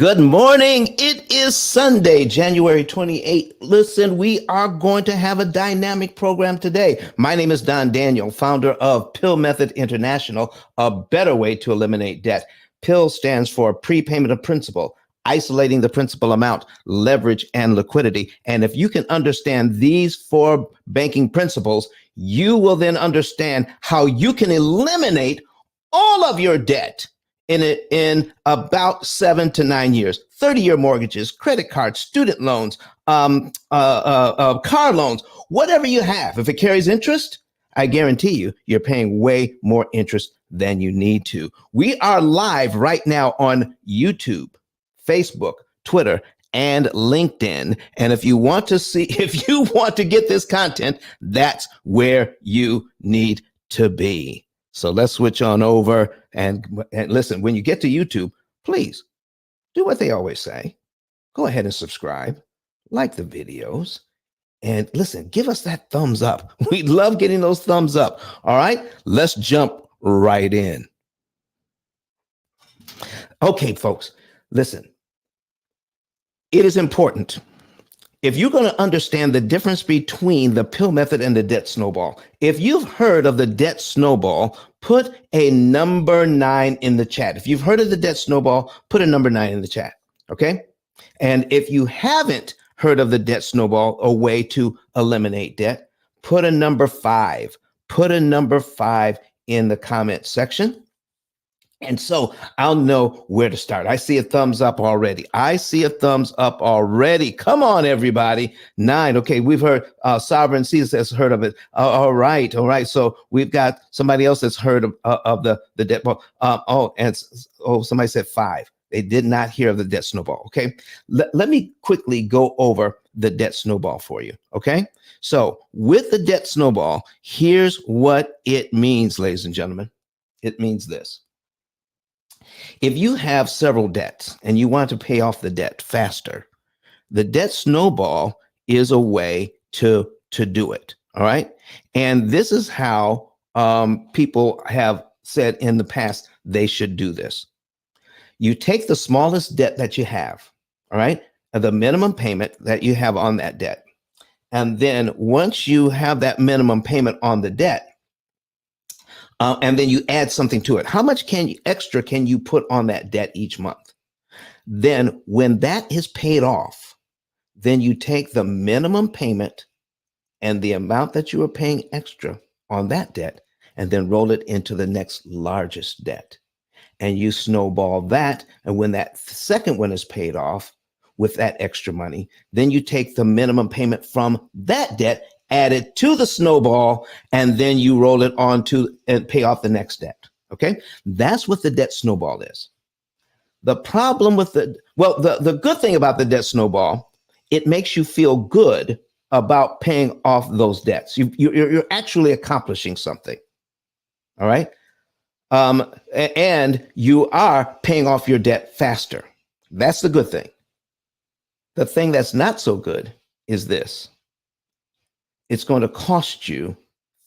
Good morning. It is Sunday, January 28th. Listen, we are going to have a dynamic program today. My name is Don Daniel, founder of P.I.L.L Method International, a better way to eliminate debt. P.I.L.L stands for prepayment of principal, isolating the principal amount, leverage, and liquidity. And if you can understand these four banking principles, you will then understand how you can eliminate all of your debt in about 7 to 9 years. 30-year mortgages, credit cards, student loans, car loans, whatever you have. If it carries interest, I guarantee you, you're paying way more interest than you need to. We are live right now on YouTube, Facebook, Twitter, and LinkedIn. And if you want to get this content, that's where you need to be. So let's switch on over and listen, when you get to YouTube, please do what they always say. Go ahead and subscribe, like the videos, and listen, give us that thumbs up. We love getting those thumbs up. All right, let's jump right in. Okay, folks, listen, it is important. If you're going to understand the difference between the P.I.L.L method and the debt snowball, if you've heard of the debt snowball, put a number 9 in the chat. If you've heard of the debt snowball, put a number 9 in the chat. Okay. And if you haven't heard of the debt snowball, a way to eliminate debt, put a number 5. Put a number 5 in the comment section. And so I'll know where to start. I see a thumbs up already. Come on, everybody. 9. Okay, we've heard Sovereign Seas has heard of it. All right. So we've got somebody else that's heard of the debt ball. Somebody said 5. They did not hear of the debt snowball. Okay, let me quickly go over the debt snowball for you. Okay, so with the debt snowball, here's what it means, ladies and gentlemen. It means this. If you have several debts and you want to pay off the debt faster, the debt snowball is a way to do it. All right. And this is how people have said in the past they should do this. You take the smallest debt that you have, all right, the minimum payment that you have on that debt. And then once you have that minimum payment on the debt, and then you add something to it. How much extra can you put on that debt each month? Then when that is paid off, then you take the minimum payment and the amount that you are paying extra on that debt, and then roll it into the next largest debt. And you snowball that. And when that second one is paid off with that extra money, then you take the minimum payment from that debt, add it to the snowball, and then you roll it on to and pay off the next debt. Okay, that's what the debt snowball is. The problem with the good thing about the debt snowball, it makes you feel good about paying off those debts. You're actually accomplishing something. All right, and you are paying off your debt faster. That's the good thing. The thing that's not so good is this. It's going to cost you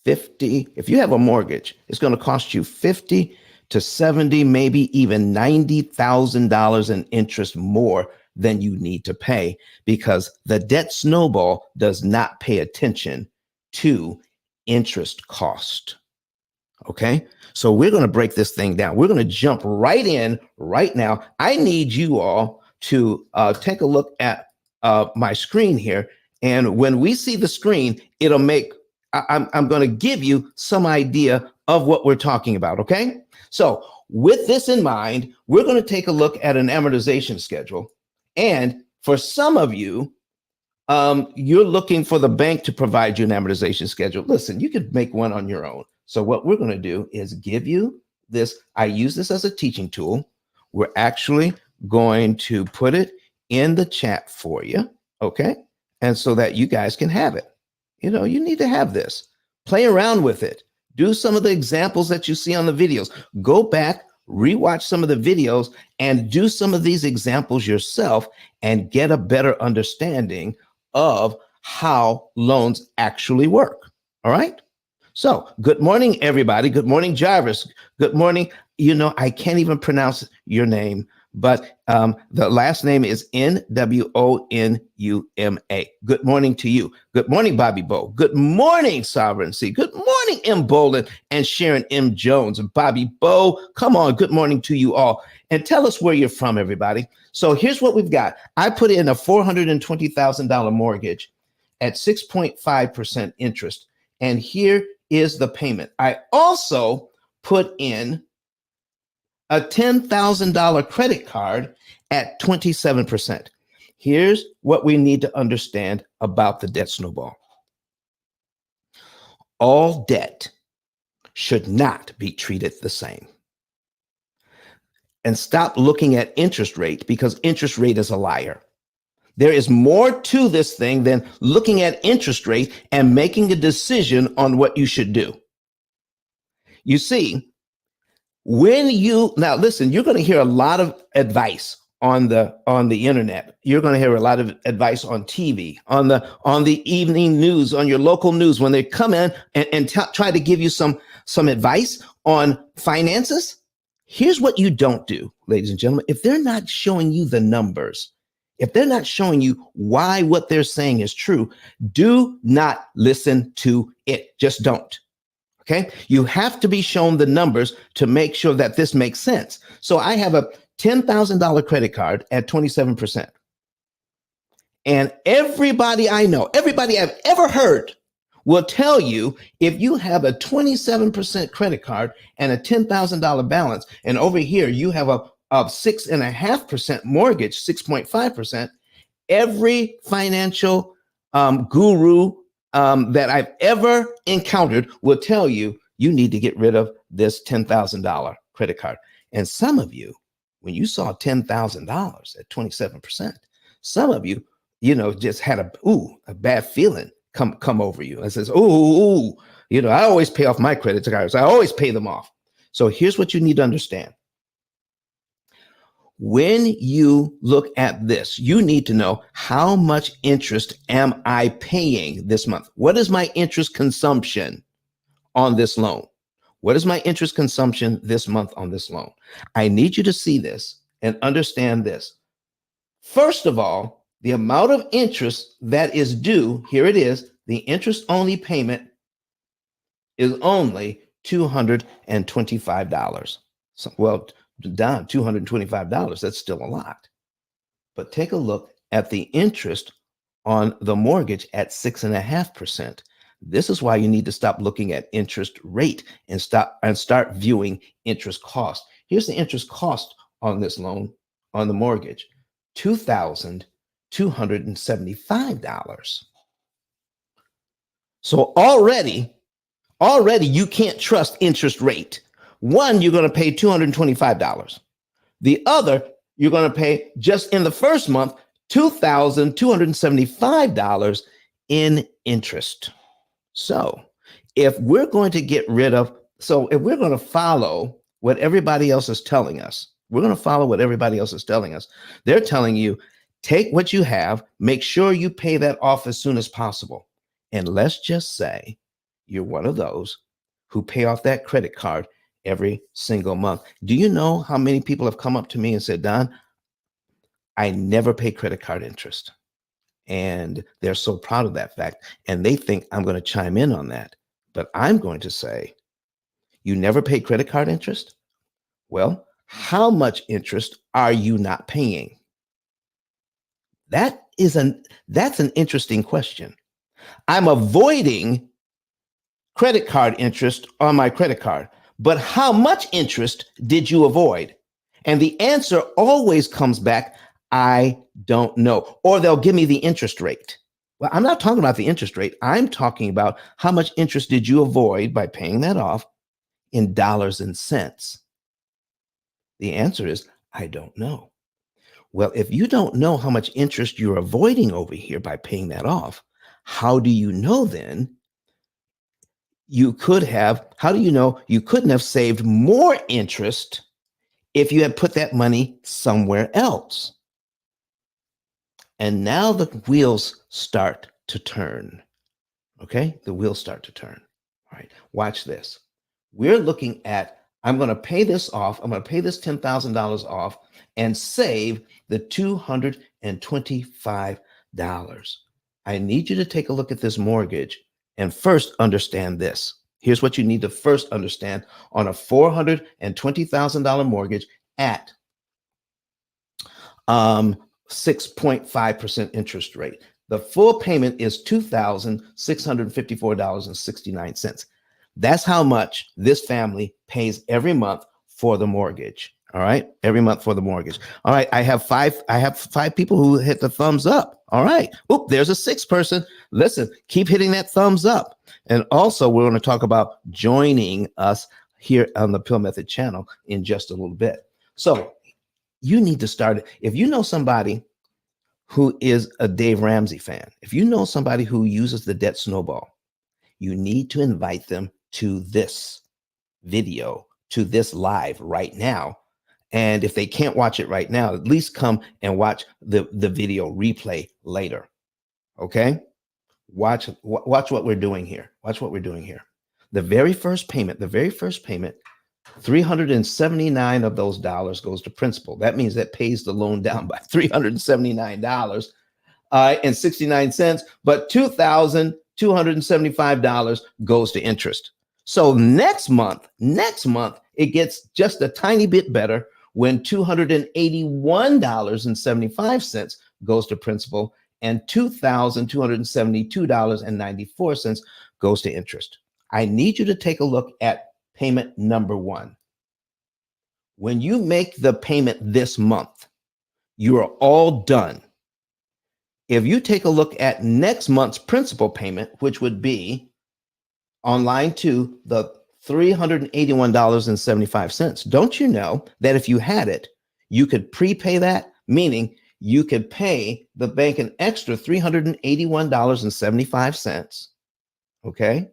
if you have a mortgage, it's going to cost you $50,000 to $70,000, maybe even $90,000 in interest more than you need to pay, because the debt snowball does not pay attention to interest cost. Okay, so we're going to break this thing down. We're going to jump right in right now. I need you all to take a look at my screen here. And when we see the screen, it'll I'm going to give you some idea of what we're talking about. Okay. So with this in mind, we're going to take a look at an amortization schedule. And for some of you, you're looking for the bank to provide you an amortization schedule. Listen, you could make one on your own. So what we're going to do is give you this. I use this as a teaching tool. We're actually going to put it in the chat for you. Okay. And so that you guys can have it. You need to have this. Play around with it. Do some of the examples that you see on the videos. Go back, rewatch some of the videos, and do some of these examples yourself and get a better understanding of how loans actually work. All right? So, good morning, everybody. Good morning, Jarvis. Good morning. I can't even pronounce your name, but the last name is Nwonuma. Good morning to you. Good morning, Bobby Bo. Good morning, Sovereignty. Good morning, M. Bolin and Sharon M. Jones. Bobby Bo, come on. Good morning to you all. And tell us where you're from, everybody. So here's what we've got. I put in a $420,000 mortgage at 6.5% interest. And here is the payment. I also put in a $10,000 credit card at 27%. Here's what we need to understand about the debt snowball. All debt should not be treated the same. And stop looking at interest rate, because interest rate is a liar. There is more to this thing than looking at interest rate and making a decision on what you should do. You see, now listen, you're going to hear a lot of advice on the internet. You're going to hear a lot of advice on TV, on the evening news, on your local news, when they come in and try to give you some advice on finances. Here's what you don't do, ladies and gentlemen. If they're not showing you the numbers, if they're not showing you why what they're saying is true, do not listen to it. Just don't. Okay. You have to be shown the numbers to make sure that this makes sense. So I have a $10,000 credit card at 27%. And everybody I know, everybody I've ever heard will tell you, if you have a 27% credit card and a $10,000 balance, and over here you have a 6.5% mortgage, 6.5%, every financial guru that I've ever encountered will tell you, you need to get rid of this $10,000 credit card. And some of you, when you saw $10,000 at 27%, some of you, just had a bad feeling come over you and says, I always pay off my credit cards. I always pay them off. So here's what you need to understand. When you look at this, you need to know, how much interest am I paying this month? What is my interest consumption on this loan? What is my interest consumption this month on this loan? I need you to see this and understand this. First of all, the amount of interest that is due, here it is, the interest only payment is only $225. So, well, Don, $225, that's still a lot. But take a look at the interest on the mortgage at 6.5%. This is why you need to stop looking at interest rate and start viewing interest cost. Here's the interest cost on this loan, on the mortgage, $2,275. So already you can't trust interest rate. One, you're going to pay $225. The other, you're going to pay, just in the first month, $2,275 in interest. So if we're going to follow what everybody else is telling us, they're telling you, take what you have, make sure you pay that off as soon as possible. And let's just say you're one of those who pay off that credit card every single month. Do you know how many people have come up to me and said, Don, I never pay credit card interest? And they're so proud of that fact. And they think I'm going to chime in on that. But I'm going to say, you never pay credit card interest? Well, how much interest are you not paying? That's an interesting question. I'm avoiding credit card interest on my credit card, but how much interest did you avoid? And the answer always comes back, I don't know. Or they'll give me the interest rate. Well, I'm not talking about the interest rate. I'm talking about how much interest did you avoid by paying that off in dollars and cents. The answer is, I don't know. Well, if you don't know how much interest you're avoiding over here by paying that off, how do you know then how do you know you couldn't have saved more interest if you had put that money somewhere else? And now the wheels start to turn. Okay, the wheels start to turn. All right, watch this. We're looking at I'm going to pay this off. I'm going to pay this $10,000 off and save the $225. I need you to take a look at this mortgage and first understand this. Here's what you need to first understand on a $420,000 mortgage at 6.5% interest rate. The full payment is $2,654.69. That's how much this family pays every month for the mortgage. All right. Every month for the mortgage. All right. I have five people who hit the thumbs up. All right. Oop, there's a sixth person. Listen, keep hitting that thumbs up. And also, we're going to talk about joining us here on the P.I.L.L Method channel in just a little bit. So you need to start. If you know somebody who is a Dave Ramsey fan, if you know somebody who uses the debt snowball, you need to invite them to this video, to this live right now. And if they can't watch it right now, at least come and watch the video replay later. Okay? Watch what we're doing here. Watch what we're doing here. The very first payment, 379 of those dollars goes to principal. That means that pays the loan down by $379.69, but $2,275 goes to interest. So next month, it gets just a tiny bit better when $281.75 goes to principal and $2,272.94 goes to interest. I need you to take a look at payment number one. When you make the payment this month, you are all done. If you take a look at next month's principal payment, which would be on line 2, the $381.75, don't you know that if you had it, you could prepay that, meaning you could pay the bank an extra $381.75, okay?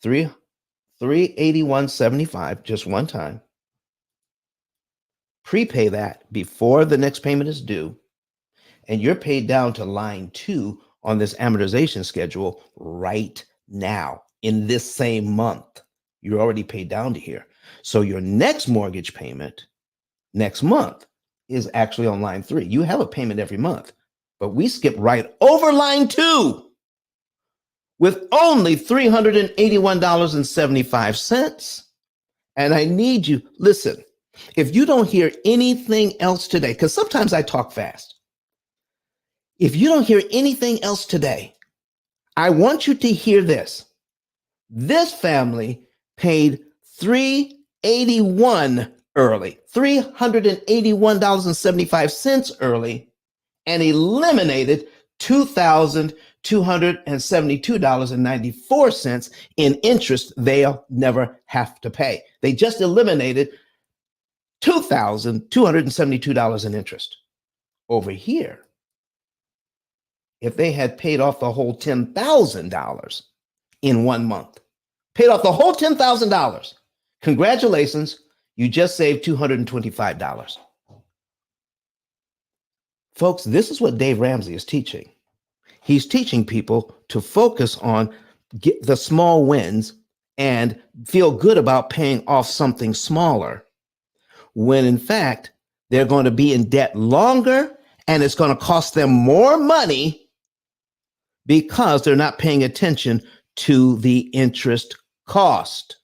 $381.75 just one time. Prepay that before the next payment is due, and you're paid down to line 2 on this amortization schedule right now in this same month. You're already paid down to here. So your next mortgage payment next month is actually on line 3. You have a payment every month, but we skip right over line 2 with only $381.75. And I need you, listen, if you don't hear anything else today, because sometimes I talk fast. If you don't hear anything else today, I want you to hear this. This family paid $381 early, $381.75 early, and eliminated $2,272.94 in interest they'll never have to pay. They just eliminated $2,272 in interest. Over here, if they had paid off the whole $10,000 in 1 month, paid off the whole $10,000, congratulations, you just saved $225. Folks, this is what Dave Ramsey is teaching. He's teaching people to focus on the small wins and feel good about paying off something smaller, when in fact, they're going to be in debt longer and it's going to cost them more money because they're not paying attention to the interest cost.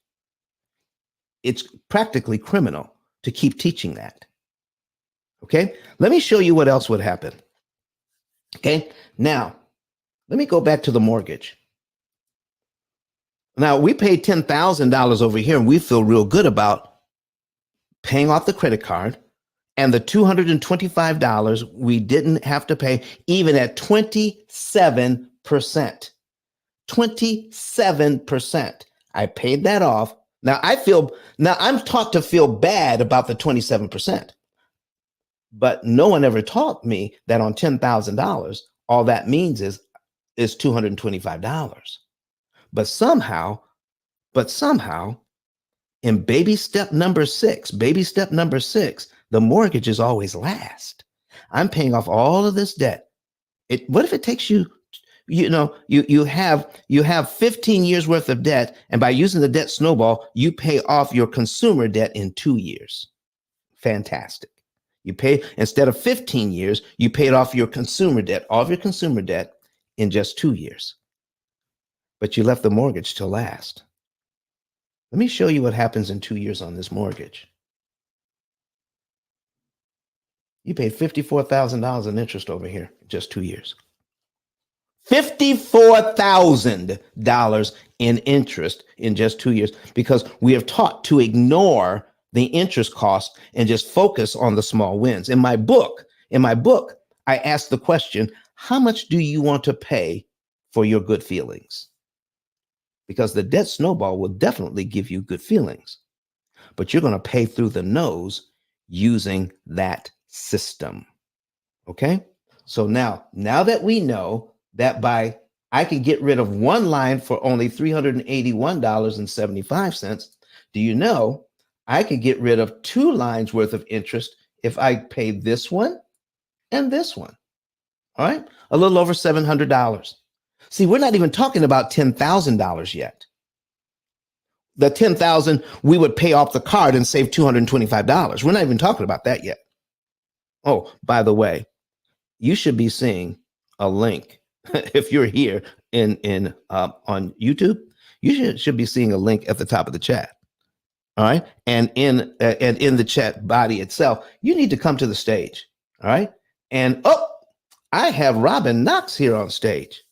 It's practically criminal to keep teaching that. Okay, let me show you what else would happen. Okay, now let me go back to the mortgage. Now we paid $10,000 over here and we feel real good about paying off the credit card and the $225 we didn't have to pay, even at 27%. 27%. I paid that off. Now I'm taught to feel bad about the 27%. But no one ever taught me that on $10,000, all that means is $225. But somehow, in baby step number 6, the mortgage is always last. I'm paying off all of this debt. What if it takes you you have 15 years worth of debt, and by using the debt snowball, you pay off your consumer debt in 2 years. Fantastic. You pay, instead of 15 years, you paid off your consumer debt, all of your consumer debt in just 2 years. But you left the mortgage to last. Let me show you what happens in 2 years on this mortgage. You paid $54,000 in interest over here in just 2 years. $54,000 in interest in just 2 years, because we have taught to ignore the interest cost and just focus on the small wins. In my book, I asked the question, how much do you want to pay for your good feelings? Because the debt snowball will definitely give you good feelings, but you're going to pay through the nose using that system. Okay? So now that we know that I can get rid of one line for only $381.75, do you know I could get rid of 2 lines worth of interest if I pay this one and this one? All right, a little over $700. See, we're not even talking about $10,000 yet. The $10,000 we would pay off the card and save $225. We're not even talking about that yet. Oh, by the way, you should be seeing a link if you're here on YouTube. You should be seeing a link at the top of the chat. All right, and in the chat body itself, you need to come to the stage. All right, and I have Robin Knox here on stage.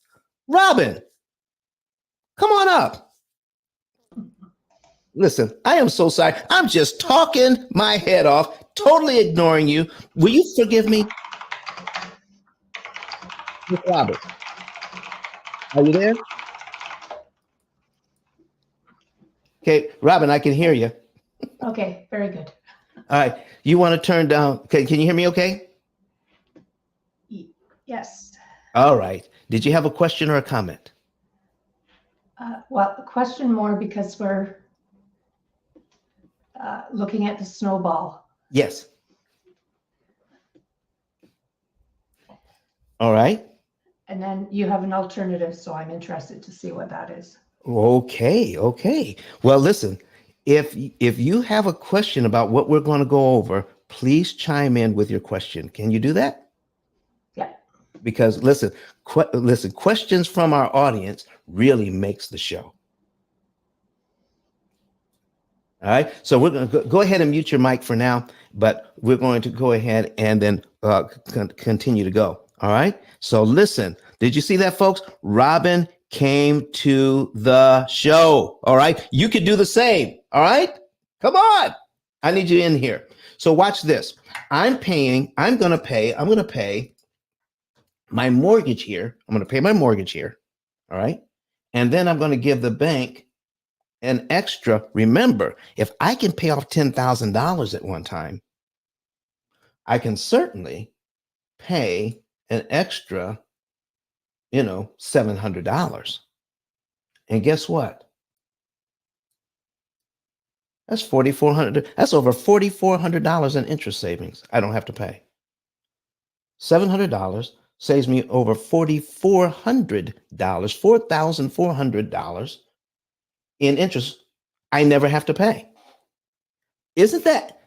Robin, come on up. Listen, I am so sorry. I'm just talking my head off, totally ignoring you. Will you forgive me? Robert, are you there? Okay, Robin, I can hear you. Okay, very good. All right, you want to turn down? Okay, can you hear me okay? Yes. All right. Did you have a question or a comment? Well, a question more because we're looking at the snowball. Yes. All right. And then you have an alternative, so I'm interested to see what that is. Okay. Well, listen, if you have a question about what we're going to go over, please chime in with your question. Can you do that? Yeah. Because listen, questions from our audience really makes the show. All right. So we're going to go ahead and mute your mic for now, but we're going to go ahead and then continue to go. All right. So listen, did you see that, folks? Robin came to the show. All right. You could do the same. All right. Come on. I need you in here. So watch this. I'm going to pay my mortgage here. I'm going to pay my mortgage here. All right. And then I'm going to give the bank an extra. Remember, if I can pay off $10,000 at one time, I can certainly pay an extra, $700. And guess what? That's $4,400. That's over $4,400 in interest savings I don't have to pay. $700 saves me over $4,400, $4,400 in interest I never have to pay. Isn't that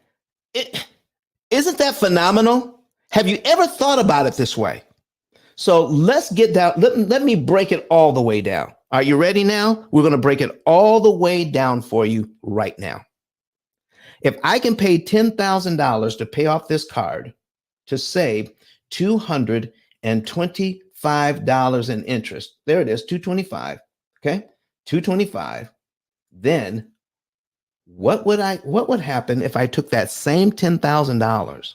phenomenal? Have you ever thought about it this way? So let's get down. Let me break it all the way down. Are you ready now? We're going to break it all the way down for you right now. If I can pay $10,000 to pay off this card to save $225 in interest, there it is, $225. Okay, $225. Then what would happen if I took that same $10,000?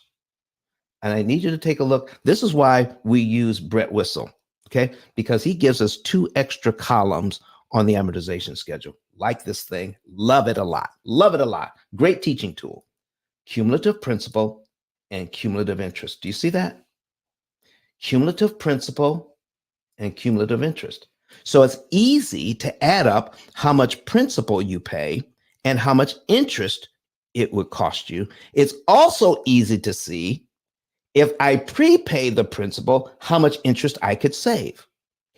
And I need you to take a look. This is why we use Brett Whistle, okay? Because he gives us 2 extra columns on the amortization schedule. Like this thing, love it a lot. Love it a lot. Great teaching tool. Cumulative principal and cumulative interest. Do you see that? Cumulative principal and cumulative interest. So it's easy to add up how much principal you pay and how much interest it would cost you. It's also easy to see, if I prepay the principal, how much interest I could save.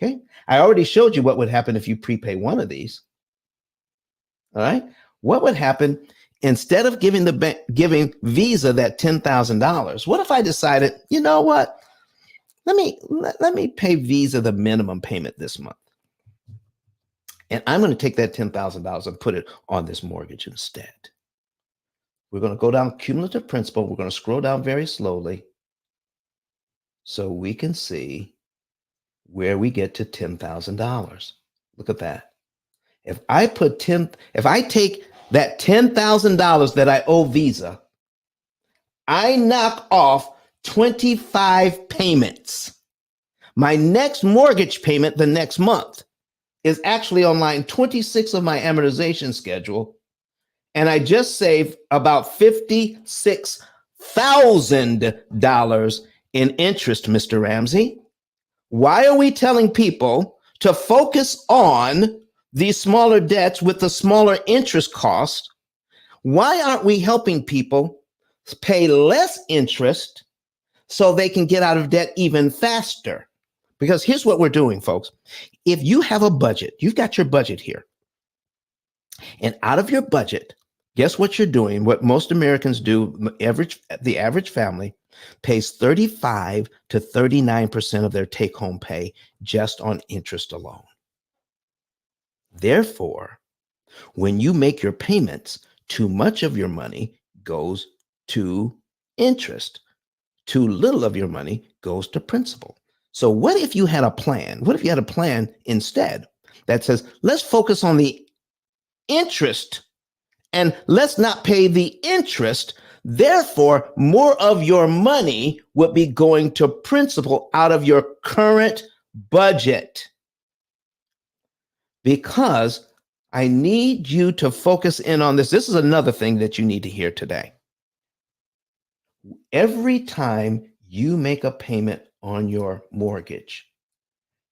Okay. I already showed you what would happen if you prepay one of these. All right. What would happen instead of giving giving Visa that $10,000? What if I decided, you know what? Let me pay Visa the minimum payment this month. And I'm going to take that $10,000 and put it on this mortgage instead. We're going to go down cumulative principal. We're going to scroll down very slowly so we can see where we get to $10,000. Look at that. If I take that $10,000 that I owe Visa, I knock off 25 payments. My next mortgage payment the next month is actually on line 26 of my amortization schedule. And I just saved about $56,000 in interest, Mr. Ramsey. Why are we telling people to focus on these smaller debts with the smaller interest cost? Why aren't we helping people pay less interest so they can get out of debt even faster? Because here's what we're doing, folks. If you have a budget, you've got your budget here. And out of your budget, guess what you're doing? What most Americans do, the average family pays 35 to 39% of their take-home pay just on interest alone. Therefore, when you make your payments, too much of your money goes to interest. Too little of your money goes to principal. So what if you had a plan? What if you had a plan instead that says, let's focus on the interest and let's not pay the interest. Therefore, more of your money would be going to principal out of your current budget. Because I need you to focus in on this. This is another thing that you need to hear today. Every time you make a payment on your mortgage,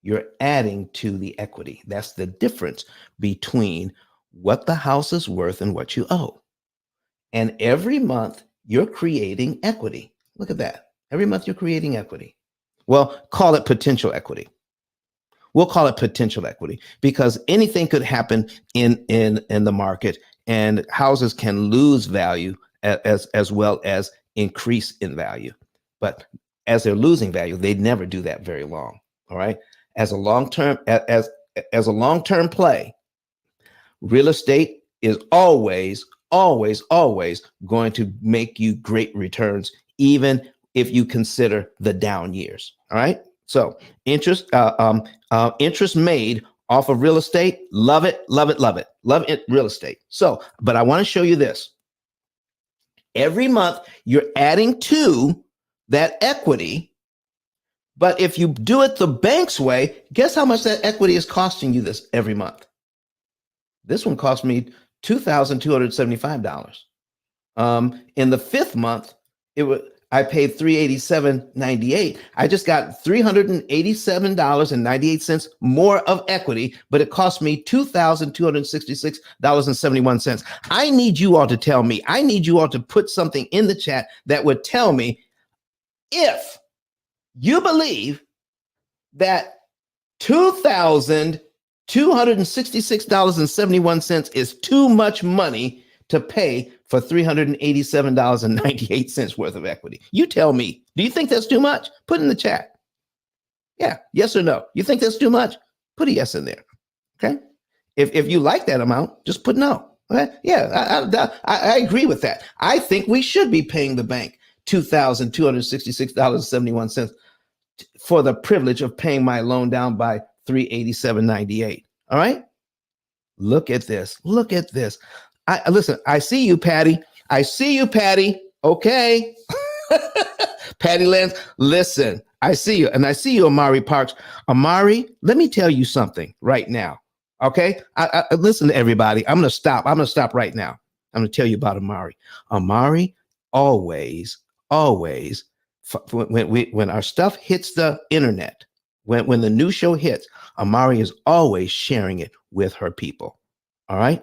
you're adding to the equity. That's the difference between what the house is worth and what you owe. And every month you're creating equity. Look at that. Every month you're creating equity. Well, call it potential equity. We'll call it potential equity because anything could happen in the market, and houses can lose value as well as increase in value. But as they're losing value, they never do that very long. All right. As a long-term play, real estate is always going to make you great returns, even if you consider the down years. All right. So interest made off of real estate. Love it. Real estate. So, but I want to show you this. Every month you're adding to that equity. But if you do it the bank's way, guess how much that equity is costing you this every month? This one cost me $2,275. In the fifth month, I paid $387.98. I just got $387.98 more of equity, but it cost me $2,266.71. I need you all to tell me. I need you all to put something in the chat that would tell me if you believe that $2,266.71 is too much money to pay for $387.98 worth of equity. You tell me, do you think that's too much? Put in the chat. Yeah, yes or no. You think that's too much? Put a yes in there. Okay. If you like that amount, just put no. Okay. Yeah, I agree with that. I think we should be paying the bank $2,266.71 for the privilege of paying my loan down by $387.98. All right. Look at this. Look at this. Listen, I see you, Patty. I see you, Patty. Okay. Patty Lance, listen, I see you. And I see you, Amari Parks. Amari, let me tell you something right now. Okay. I listen to everybody. I'm going to stop. I'm going to stop right now. I'm going to tell you about Amari. Amari always, when our stuff hits the internet, when the new show hits, Amari is always sharing it with her people. All right.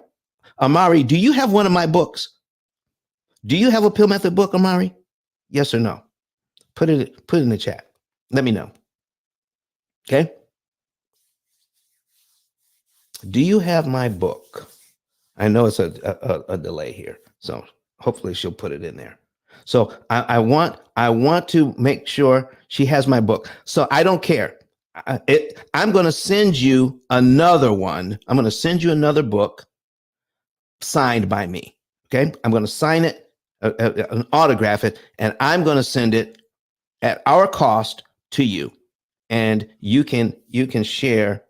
Amari, do you have one of my books? Do you have a Pill Method book, Amari? Yes or no? Put it in the chat. Let me know. Okay. Do you have my book? I know it's a delay here, so hopefully she'll put it in there. So I want to make sure she has my book. So I don't care. I'm going to send you another one. I'm going to send you another book signed by me. Okay, I'm going to sign it, autograph it, and I'm going to send it at our cost to you, and you can share.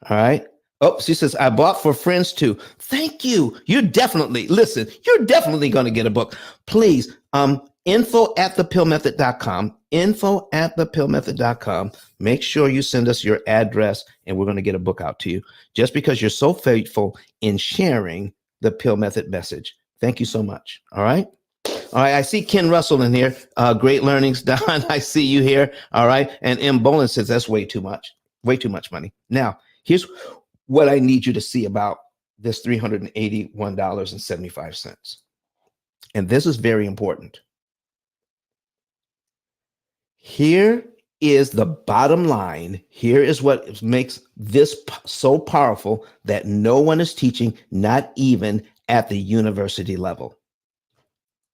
All right. Oh, she says, I bought for friends too. Thank you. You're definitely, listen, you're definitely going to get a book. Please, info@thepillmethod.com, info@thepillmethod.com. Make sure you send us your address and we're going to get a book out to you just because you're so faithful in sharing the Pill Method message. Thank you so much. All right. All right, I see Ken Russell in here. Great learnings, Don. I see you here. All right. And M. Bolin says that's way too much money. Now, here's what I need you to see about this $381.75. And this is very important. Here is the bottom line. Here is what makes this so powerful that no one is teaching, not even at the university level.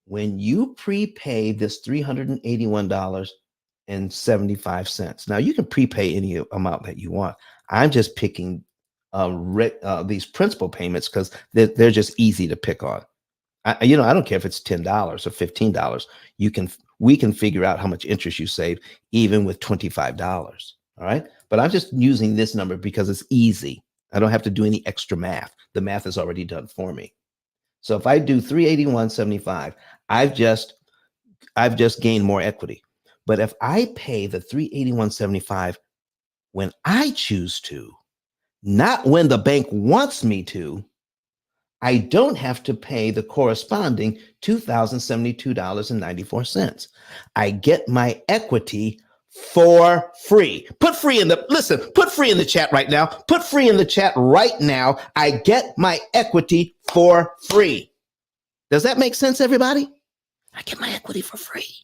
When you prepay this $381.75, now you can prepay any amount that you want. I'm just picking these principal payments because they're just easy to pick on. I don't care if it's $10 or $15. We can figure out how much interest you save even with $25. All right, but I'm just using this number because it's easy. I don't have to do any extra math. The math is already done for me. So if I do 381.75, I've just gained more equity. But if I pay the 381.75 when I choose to, not when the bank wants me to, I don't have to pay the corresponding $2,072.94. I get my equity for free. Put free in the chat right now. Put free in the chat right now. I get my equity for free. Does that make sense, everybody? I get my equity for free.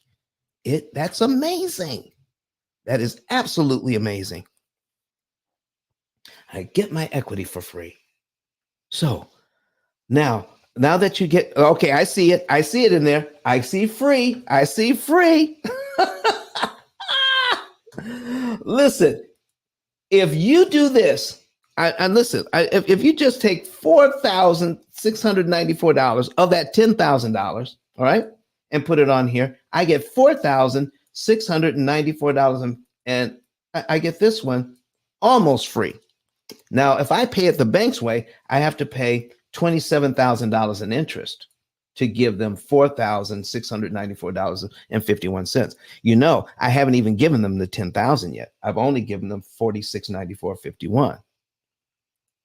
That's amazing. That is absolutely amazing. I get my equity for free. So now that you get, okay, I see it. I see it in there. I see free. I see free. Listen, if you do this, if you just take $4,694 of that $10,000, all right, and put it on here, I get $4,694, and I get this one almost free. Now, if I pay it the bank's way, I have to pay $27,000 in interest to give them $4,694.51. I haven't even given them the $10,000 yet. I've only given them $46.94.51.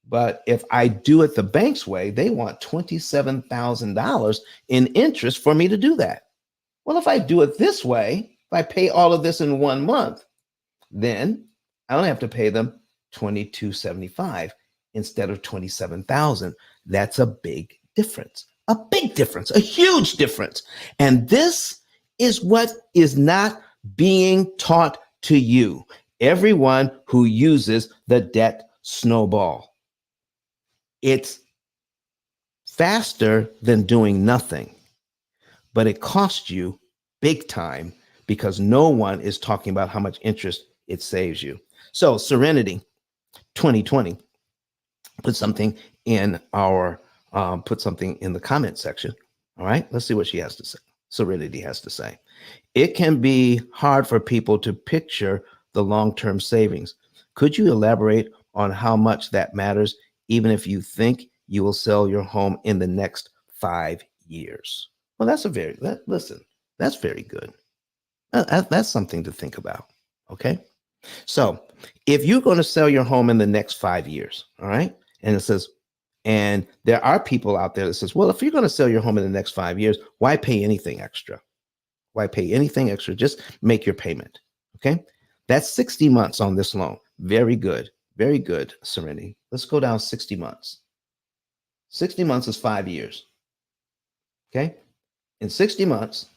But if I do it the bank's way, they want $27,000 in interest for me to do that. Well, if I do it this way, if I pay all of this in 1 month, then I only have to pay them $22.75 instead of $27,000. That's a big difference. A big difference, a huge difference. And this is what is not being taught to you, everyone who uses the debt snowball. It's faster than doing nothing, but it costs you big time because no one is talking about how much interest it saves you. So Serenity 2020 put something in the comment section. All right, let's see what she has to say. Serenity has to say, it can be hard for people to picture the long-term savings. Could you elaborate on how much that matters, even if you think you will sell your home in the next 5 years? Well, that's very good. That's something to think about. Okay. So if you're going to sell your home in the next 5 years, all right, and it says, and there are people out there that says, well, if you're going to sell your home in the next 5 years, why pay anything extra? Why pay anything extra? Just make your payment. Okay. That's 60 months on this loan. Very good. Very good, Serenity. Let's go down 60 months. 60 months is 5 years. Okay. In 60 months,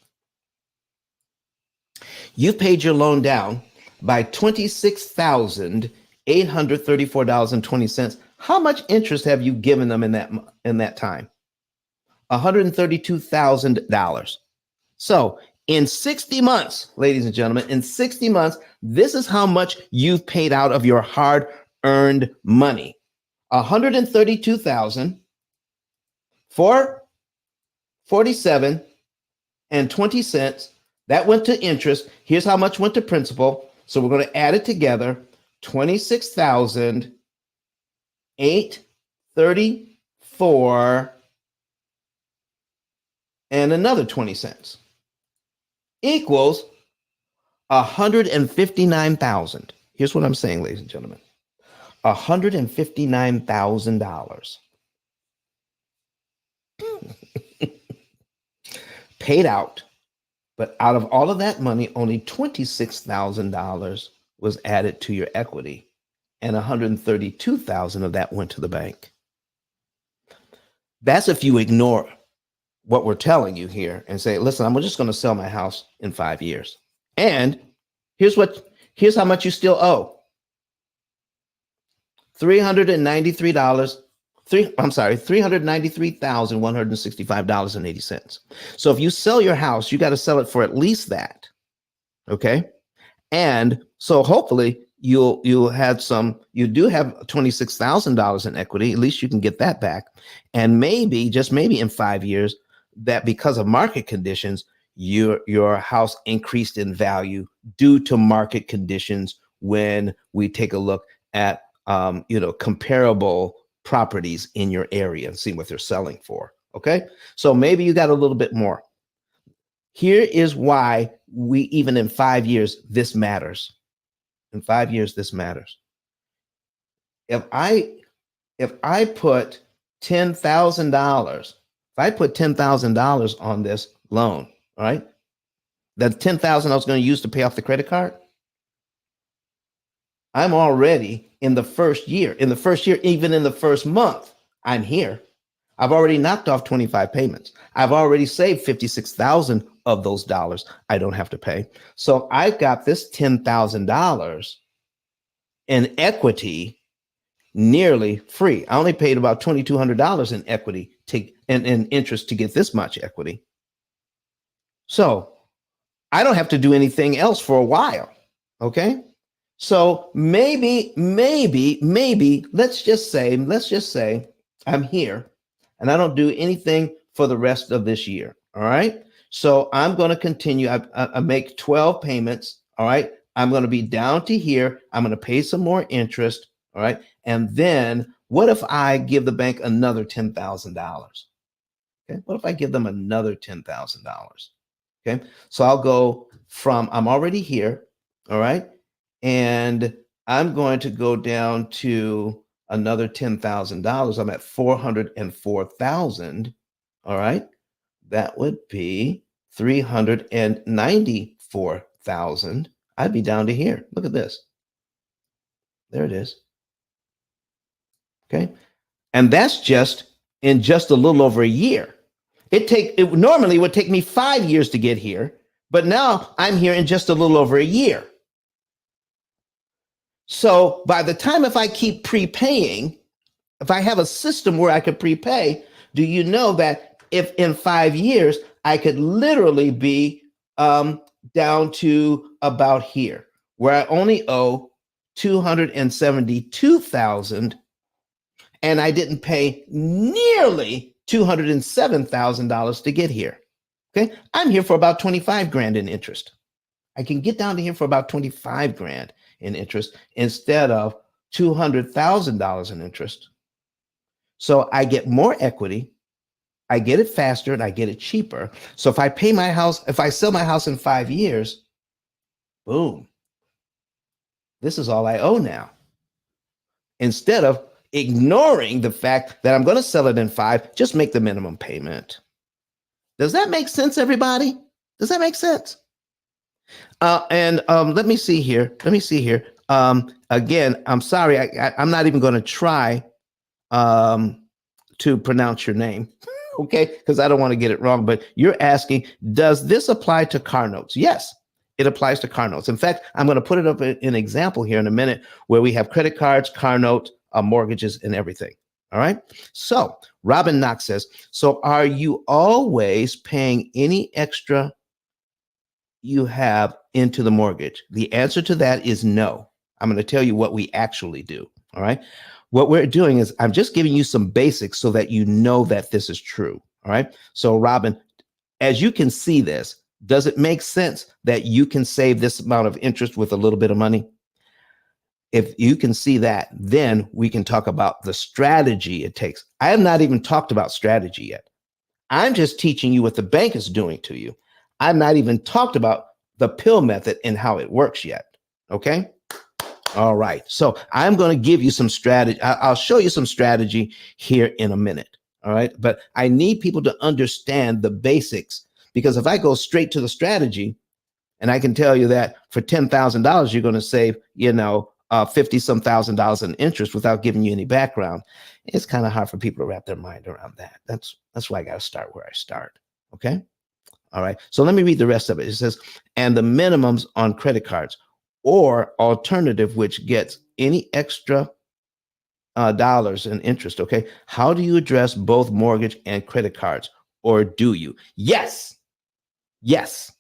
you've paid your loan down by $26,834.20. How much interest have you given them in that time? $132,000. So in 60 months, ladies and gentlemen, in 60 months, this is how much you've paid out of your hard-earned money. $132,000 for 47 and 20 cents. That went to interest. Here's how much went to principal. So we're going to add it together. 26,834 and another 20 cents equals 159,000. Here's what I'm saying, ladies and gentlemen. $159,000 paid out, but out of all of that money, only $26,000 was added to your equity, and 132,000 of that went to the bank. That's if you ignore what we're telling you here and say, listen, I'm just going to sell my house in 5 years. And here's how much you still owe. $393,165.80. So if you sell your house, you got to sell it for at least that. Okay. And so hopefully you do have $26,000 in equity. At least you can get that back. And maybe, just maybe in 5 years, that because of market conditions, your house increased in value due to market conditions when we take a look at comparable properties in your area and see what they're selling for. Okay. So maybe you got a little bit more. Here is why even in 5 years, this matters. In 5 years, this matters. If I put $10,000 on this loan, all right, that $10,000 I was going to use to pay off the credit card, I'm already in the first year, even in the first month, I'm here. I've already knocked off 25 payments. I've already saved 56,000 of those dollars I don't have to pay. So I've got this $10,000 in equity nearly free. I only paid about $2,200 in equity in interest to get this much equity. So I don't have to do anything else for a while. Okay. So maybe, let's just say I'm here and I don't do anything for the rest of this year. All right. So I'm going to continue. I make 12 payments. All right. I'm going to be down to here. I'm going to pay some more interest. All right. And then what if I give the bank another $10,000? Okay. What if I give them another $10,000? Okay. So I'll go from, I'm already here. All right. And I'm going to go down to another $10,000. I'm at 404,000. All right. That would be 394,000. I'd be down to here. Look at this. There it is. Okay. And that's just in just a little over a year. It normally would take me 5 years to get here, but now I'm here in just a little over a year. So by the time, if I keep prepaying, if I have a system where I could prepay, do you know that if in 5 years, I could literally be down to about here, where I only owe 272,000, and I didn't pay nearly $207,000 to get here. Okay, I'm here for about 25 grand in interest. I can get down to here for about 25 grand in interest instead of $200,000 in interest. So I get more equity, I get it faster, and I get it cheaper. So if I pay my house, if I sell my house in 5 years, boom, this is all I owe now. Instead of ignoring the fact that I'm going to sell it in 5, just make the minimum payment. Does that make sense, everybody? Does that make sense? And let me see here. Again, I'm sorry. I'm not even going to try to pronounce your name. Okay. Because I don't want to get it wrong, but you're asking, does this apply to car notes? Yes, it applies to car notes. In fact, I'm going to put it up in an example here in a minute where we have credit cards, car notes, mortgages and everything. All right. So Robin Knox says, so are you always paying any extra you have into the mortgage? The answer to that is no. I'm going to tell you what we actually do. All right. What we're doing is I'm just giving you some basics so that you know that this is true. All right. So Robin, as you can see this, does it make sense that you can save this amount of interest with a little bit of money? If you can see that, then we can talk about the strategy it takes. I have not even talked about strategy yet. I'm just teaching you what the bank is doing to you. I've not even talked about the P.I.L.L method and how it works yet. Okay. All right. So I'm going to give you some strategy. I'll show you some strategy here in a minute. All right. But I need people to understand the basics, because if I go straight to the strategy and I can tell you that for $10,000, you're going to save, 50 some $1,000 in interest without giving you any background, it's kind of hard for people to wrap their mind around that. That's why I got to start where I start. Okay. All right. So let me read the rest of it. It says, and the minimums on credit cards or alternative, which gets any extra dollars in interest. Okay. How do you address both mortgage and credit cards, or do you? Yes. Yes.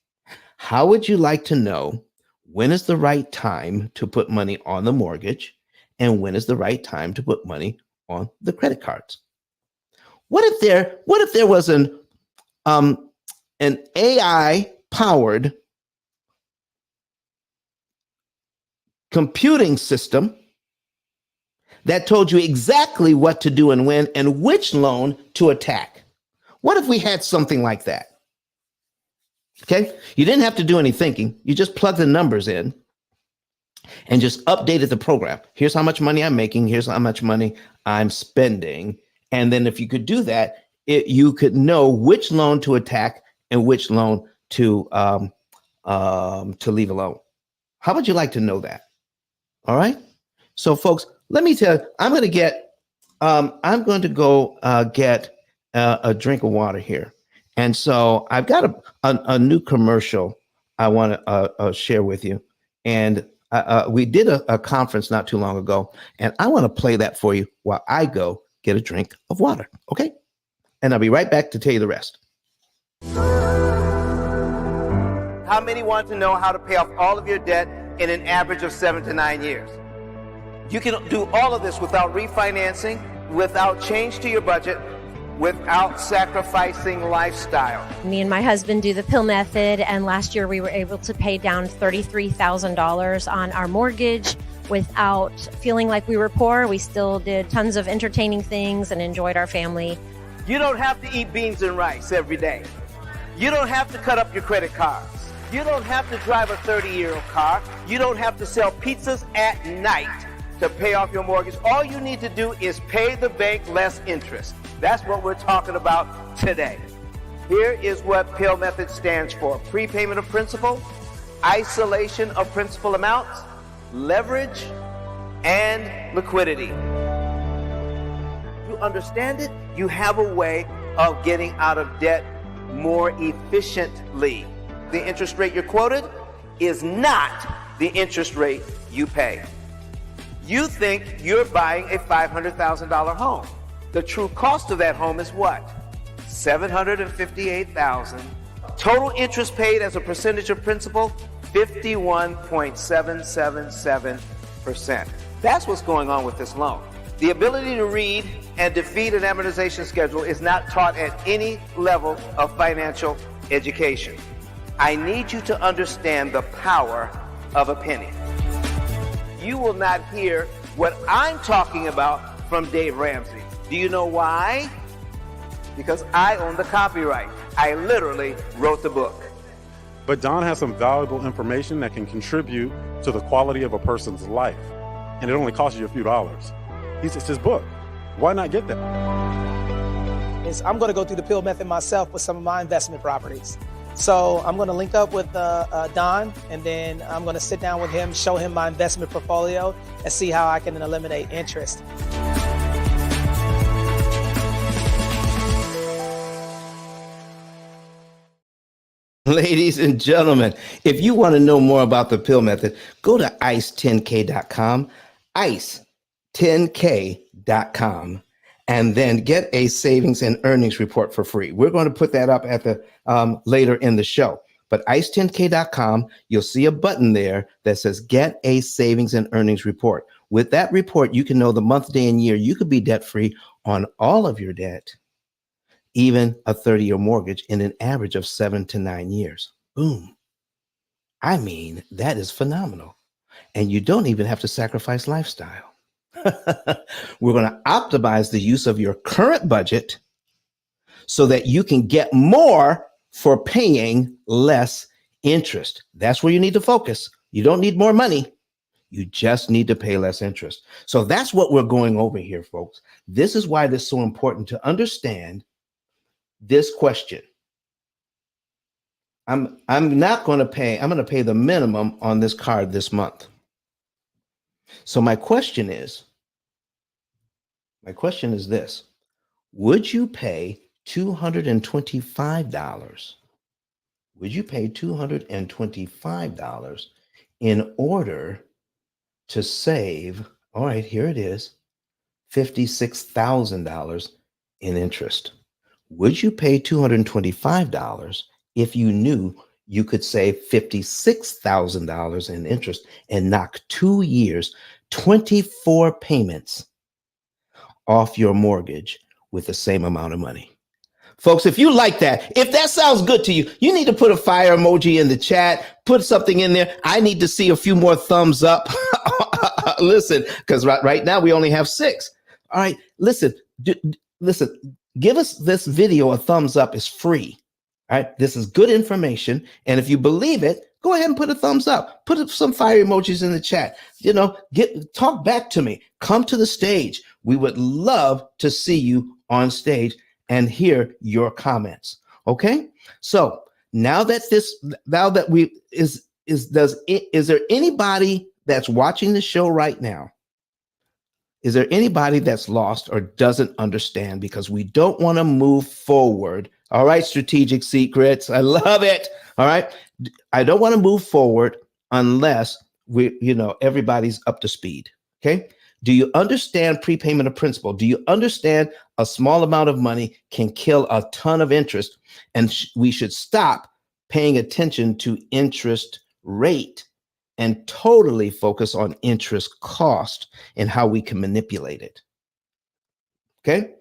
How would you like to know when is the right time to put money on the mortgage and when is the right time to put money on the credit cards? What if there was an AI powered computing system that told you exactly what to do and when and which loan to attack? What if we had something like that? Okay, you didn't have to do any thinking. You just plug the numbers in and just updated the program. Here's how much money I'm making. Here's how much money I'm spending. And then if you could do that, you could know which loan to attack and which loan to leave alone. How would you like to know that? All right. So folks, let me tell you, I'm going to go get a drink of water here. And so I've got a new commercial I want to share with you. And we did a conference not too long ago, and I want to play that for you while I go get a drink of water. Okay. And I'll be right back to tell you the rest. How many want to know how to pay off all of your debt in an average of 7 to 9 years? You can do all of this without refinancing, without change to your budget, without sacrificing lifestyle. Me and my husband do the P.I.L.L method, and last year we were able to pay down $33,000 on our mortgage without feeling like we were poor. We still did tons of entertaining things and enjoyed our family. You don't have to eat beans and rice every day. You don't have to cut up your credit cards. You don't have to drive a 30-year-old car. You don't have to sell pizzas at night to pay off your mortgage. All you need to do is pay the bank less interest. That's what we're talking about today. Here is what P.I.L.L method stands for: prepayment of principal, isolation of principal amounts, leverage, and liquidity. You understand it? You have a way of getting out of debt more efficiently. The interest rate you're quoted is not the interest rate you pay. You think you're buying a $500,000 home. The true cost of that home is what? $758,000. Total interest paid as a percentage of principal, 51.777%. That's what's going on with this loan. The ability to read and defeat an amortization schedule is not taught at any level of financial education. I need you to understand the power of a penny. You will not hear what I'm talking about from Dave Ramsey. Do you know why? Because I own the copyright. I literally wrote the book. But Don has some valuable information that can contribute to the quality of a person's life. And it only costs you a few dollars. It's his book. Why not get that? I'm going to go through the P.I.L.L method myself with some of my investment properties. So I'm going to link up with Don, and then I'm going to sit down with him, show him my investment portfolio, and see how I can eliminate interest. Ladies and gentlemen, if you want to know more about the P.I.L.L method, go to ice10k.com, ice ice10k.com and then get a savings and earnings report for free. We're going to put that up at the later in the show. But ice10k.com, you'll see a button there that says get a savings and earnings report. With that report, you can know the month, day, and year you could be debt-free on all of your debt, even a 30-year mortgage in an average of 7 to 9 years. Boom. I mean, that is phenomenal. And you don't even have to sacrifice lifestyle. We're going to optimize the use of your current budget so that you can get more for paying less interest. That's where you need to focus. You don't need more money. You just need to pay less interest. So that's what we're going over here, folks. This is why this is so important to understand this question. I'm going to pay the minimum on this card this month. So my question is this: would you pay $225? Would you pay $225 in order to save, all right, here it is, $56,000 in interest? Would you pay $225 if you knew you could save $56,000 in interest and knock 2 years, 24 payments off your mortgage with the same amount of money? Folks, if you like that, if that sounds good to you, you need to put a fire emoji in the chat, put something in there. I need to see a few more thumbs up. Listen, because right now we only have 6. All right, listen, give us this video a thumbs up. It's free. All right, this is good information. And if you believe it, go ahead and put a thumbs up. Put some fire emojis in the chat. Talk back to me. Come to the stage. We would love to see you on stage and hear your comments. Okay? So now that is there anybody that's watching the show right now? Is there anybody that's lost or doesn't understand? Because we don't want to move forward. All right, strategic secrets. I love it. All right. I don't want to move forward unless everybody's up to speed. Okay. Do you understand prepayment of principal? Do you understand a small amount of money can kill a ton of interest? And we should stop paying attention to interest rate and totally focus on interest cost and how we can manipulate it. Okay.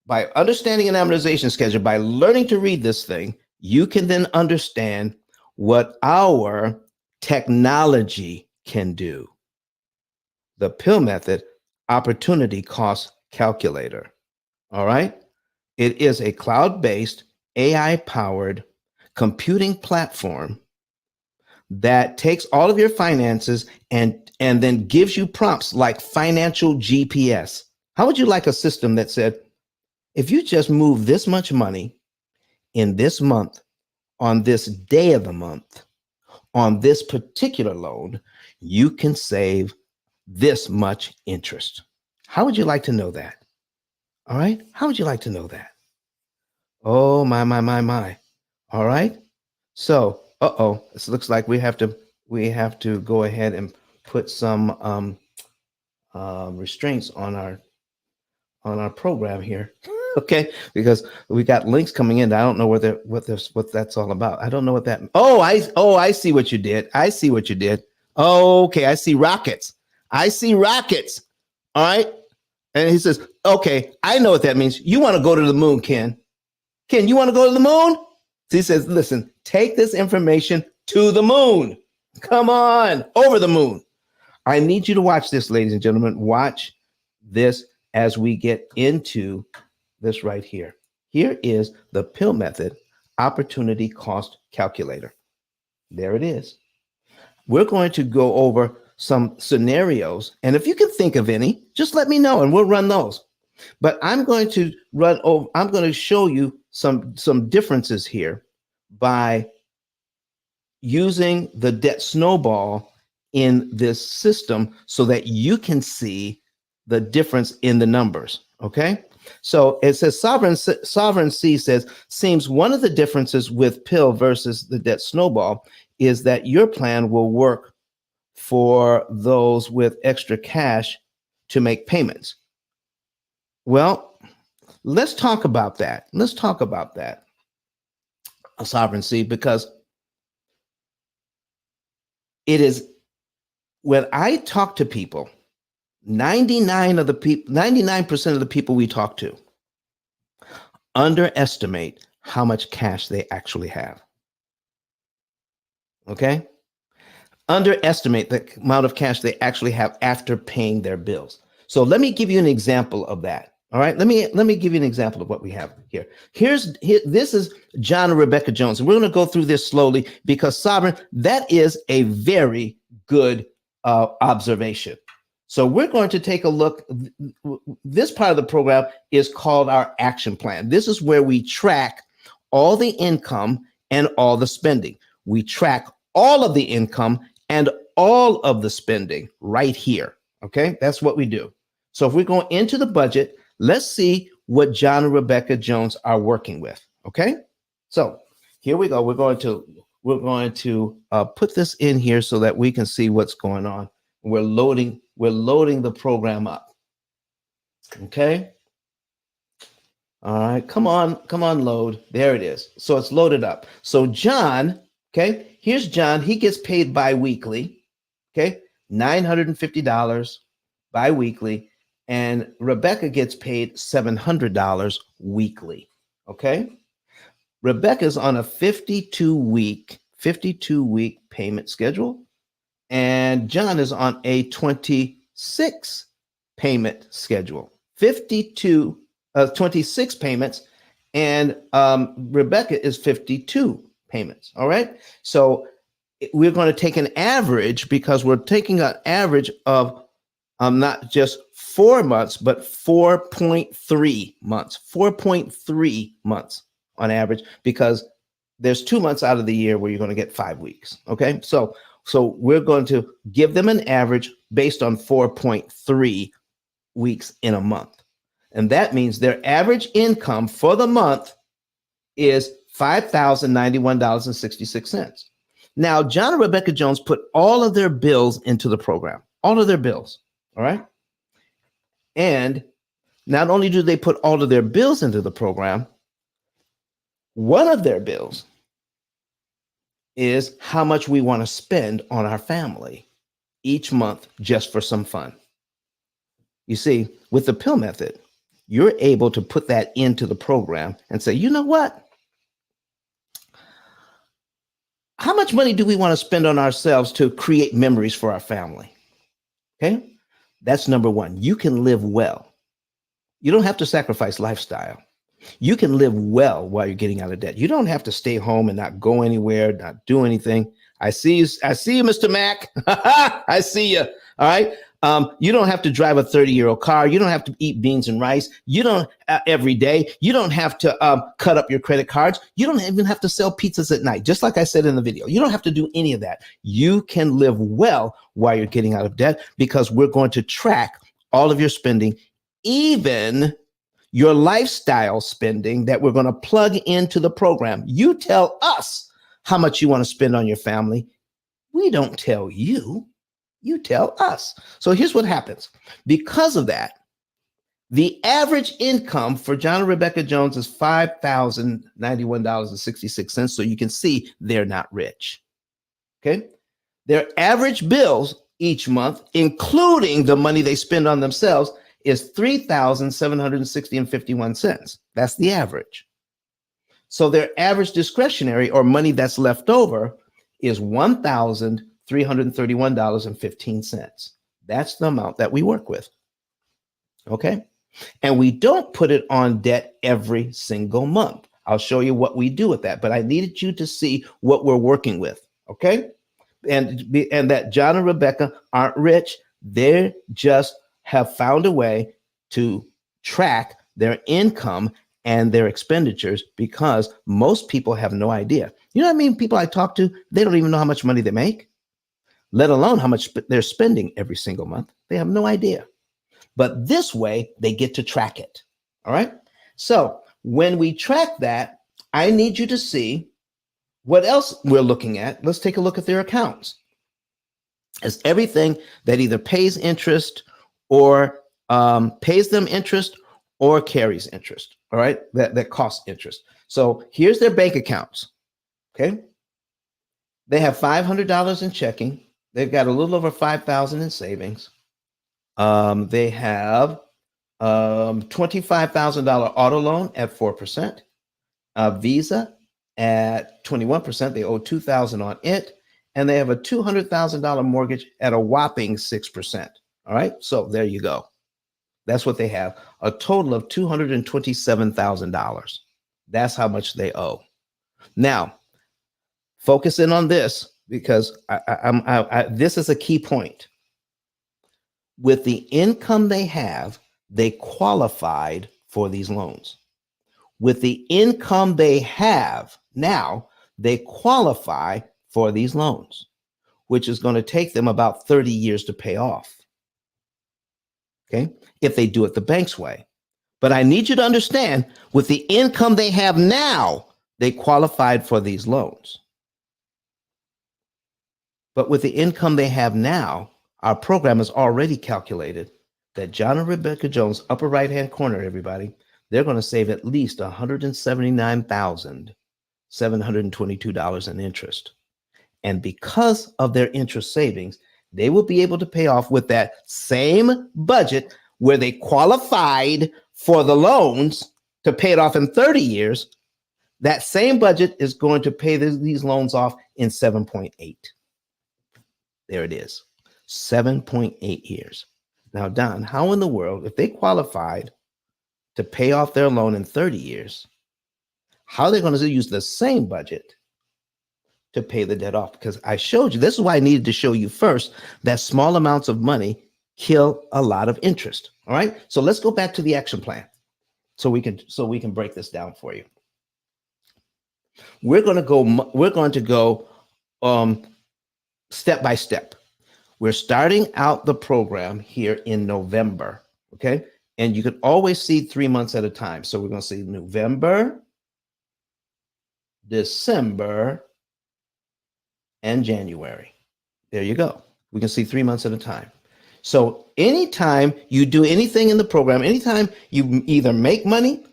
By understanding an amortization schedule, by learning to read this thing, you can then understand what our technology can do. The P.I.L.L method, opportunity cost calculator. All right. It is a cloud-based, AI-powered computing platform that takes all of your finances and then gives you prompts like financial GPS. How would you like a system that said, if you just move this much money in this month, on this day of the month, on this particular loan, you can save this much interest? How would you like to know that? All right. How would you like to know that? Oh, my. All right. So, this looks like we have to go ahead and put some restraints on our program here. Okay, because we got links coming in. I don't know what that's all about. I don't know what that. I see what you did. Okay, I see rockets. All right. And he says, okay, I know what that means. You want to go to the moon, Ken. Ken, you want to go to the moon? So he says, listen, take this information to the moon. Come on, over the moon. I need you to watch this, ladies and gentlemen. Watch this as we get into this right here. Here is the P.I.L.L method, opportunity cost calculator. There it is. We're going to go over some scenarios. And if you can think of any, just let me know and we'll run those. But I'm going to show you some differences here by using the debt snowball in this system so that you can see the difference in the numbers. Okay. So it says Sovereign C says, seems one of the differences with P.I.L.L versus the debt snowball is that your plan will work for those with extra cash to make payments. Well, let's talk about that. Let's talk about that, Sovereign Seed, because it is, when I talk to people, 99% of the people we talk to underestimate how much cash they actually have. Okay? Underestimate the amount of cash they actually have after paying their bills. So let me give you an example of that. All right, let me give you an example of what we have here. This is John and Rebecca Jones, and we're going to go through this slowly because, Sovereign, that is a very good observation. So we're going to take a look. This part of the program is called our action plan. This is where we track all the income and all the spending. We track all of the income and all of the spending right here. Okay, that's what we do. So if we go into the budget, let's see what John and Rebecca Jones are working with. Okay, so here we go. We're going to put this in here so that we can see what's going on. We're loading the program up. Okay. All right, come on, load. There it is. So it's loaded up. So John, okay, here's John. He gets paid bi-weekly. Okay, $950 bi-weekly. And Rebecca gets paid $700 weekly. Okay. Rebecca's on a 52-week payment schedule. And John is on a 26 payment schedule. 26 payments. And Rebecca is 52 payments. All right. So we're going to take an average, because we're taking an average of not just 4 months, but 4.3 months, 4.3 months on average, because there's 2 months out of the year where you're going to get 5 weeks. Okay. So we're going to give them an average based on 4.3 weeks in a month. And that means their average income for the month is $5,091.66. Now, John and Rebecca Jones put all of their bills into the program, all of their bills. All right. And not only do they put all of their bills into the program, one of their bills is how much we want to spend on our family each month just for some fun. You see, with the P.I.L.L method, you're able to put that into the program and say, you know what? How much money do we want to spend on ourselves to create memories for our family? Okay. That's number one. You can live well. You don't have to sacrifice lifestyle. You can live well while you're getting out of debt. You don't have to stay home and not go anywhere, not do anything. I see you, Mr. Mac. I see you. All right. You don't have to drive a 30-year-old car. You don't have to eat beans and rice. You don't every day. You don't have to cut up your credit cards. You don't even have to sell pizzas at night. Just like I said in the video, you don't have to do any of that. You can live well while you're getting out of debt, because we're going to track all of your spending, even your lifestyle spending that we're going to plug into the program. You tell us how much you want to spend on your family. We don't tell you. You tell us. So here's what happens. Because of that, the average income for John and Rebecca Jones is $5,091.66. So you can see they're not rich. Okay. Their average bills each month, including the money they spend on themselves, is $3,760.51. That's the average. So their average discretionary, or money that's left over, is $1,331.15. That's the amount that we work with. Okay. And we don't put it on debt every single month. I'll show you what we do with that, but I needed you to see what we're working with. Okay. And that John and Rebecca aren't rich. They just have found a way to track their income and their expenditures, because most people have no idea. You know what I mean? People I talk to, they don't even know how much money they make, let alone how much they're spending every single month. They have no idea. But this way, they get to track it. All right. So when we track that, I need you to see what else we're looking at. Let's take a look at their accounts. It's everything that either pays interest or pays them interest or carries interest. All right, that costs interest. So here's their bank accounts. Okay, they have $500 in checking. They've got a little over $5,000 in savings. They have $25,000 auto loan at 4%. Visa at 21%. They owe $2,000 on it, and they have a $200,000 mortgage at a whopping 6%. All right, so there you go. That's what they have. A total of $227,000. That's how much they owe. Now, focus in on this because this is a key point. With the income they have, they qualified for these loans. With the income they have now, they qualify for these loans, which is going to take them about 30 years to pay off. Okay, if they do it the bank's way. But I need you to understand, with the income they have now, they qualified for these loans. But with the income they have now, our program has already calculated that John and Rebecca Jones, upper right-hand corner, everybody, they're going to save at least $179,722 in interest. And because of their interest savings, they will be able to pay off with that same budget where they qualified for the loans to pay it off in 30 years. That same budget is going to pay these loans off in 7.8. There it is, 7.8 years. Now, Don, how in the world, if they qualified to pay off their loan in 30 years, how are they going to use the same budget to pay the debt off? Because I showed you, this is why I needed to show you first, that small amounts of money kill a lot of interest. All right. So let's go back to the action plan so we can break this down for you. We're going to go step by step. We're starting out the program here in November. Okay. And you can always see 3 months at a time. So we're going to see November, December, and January. There you go. We can see 3 months at a time. So anytime you do anything in the program, anytime you either make money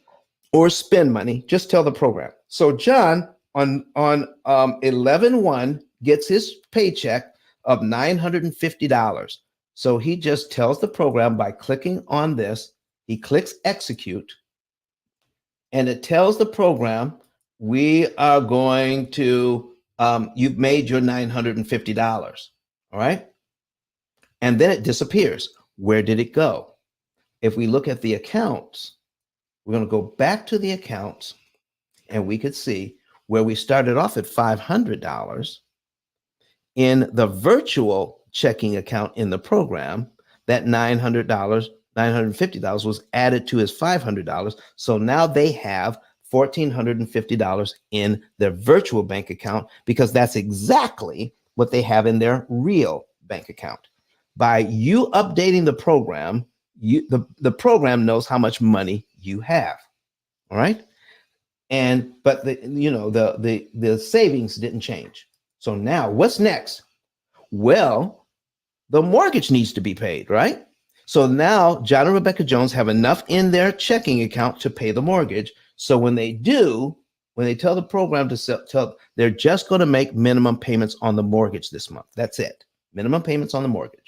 or spend money, just tell the program. So John on 11/1 gets his paycheck of $950. So he just tells the program by clicking on this, he clicks execute, and it tells the program, we are going to, you've made your $950. All right. And then it disappears. Where did it go? If we look at the accounts, we're going to go back to the accounts and we could see where we started off at $500 in the virtual checking account in the program. That $950 was added to his $500. So now they have $1,450 in their virtual bank account because that's exactly what they have in their real bank account. By you updating the program, the program knows how much money you have. All right. But the savings didn't change. So now what's next? Well, the mortgage needs to be paid, right? So now John and Rebecca Jones have enough in their checking account to pay the mortgage. So when they tell the program to they're just going to make minimum payments on the mortgage this month. That's it. Minimum payments on the mortgage.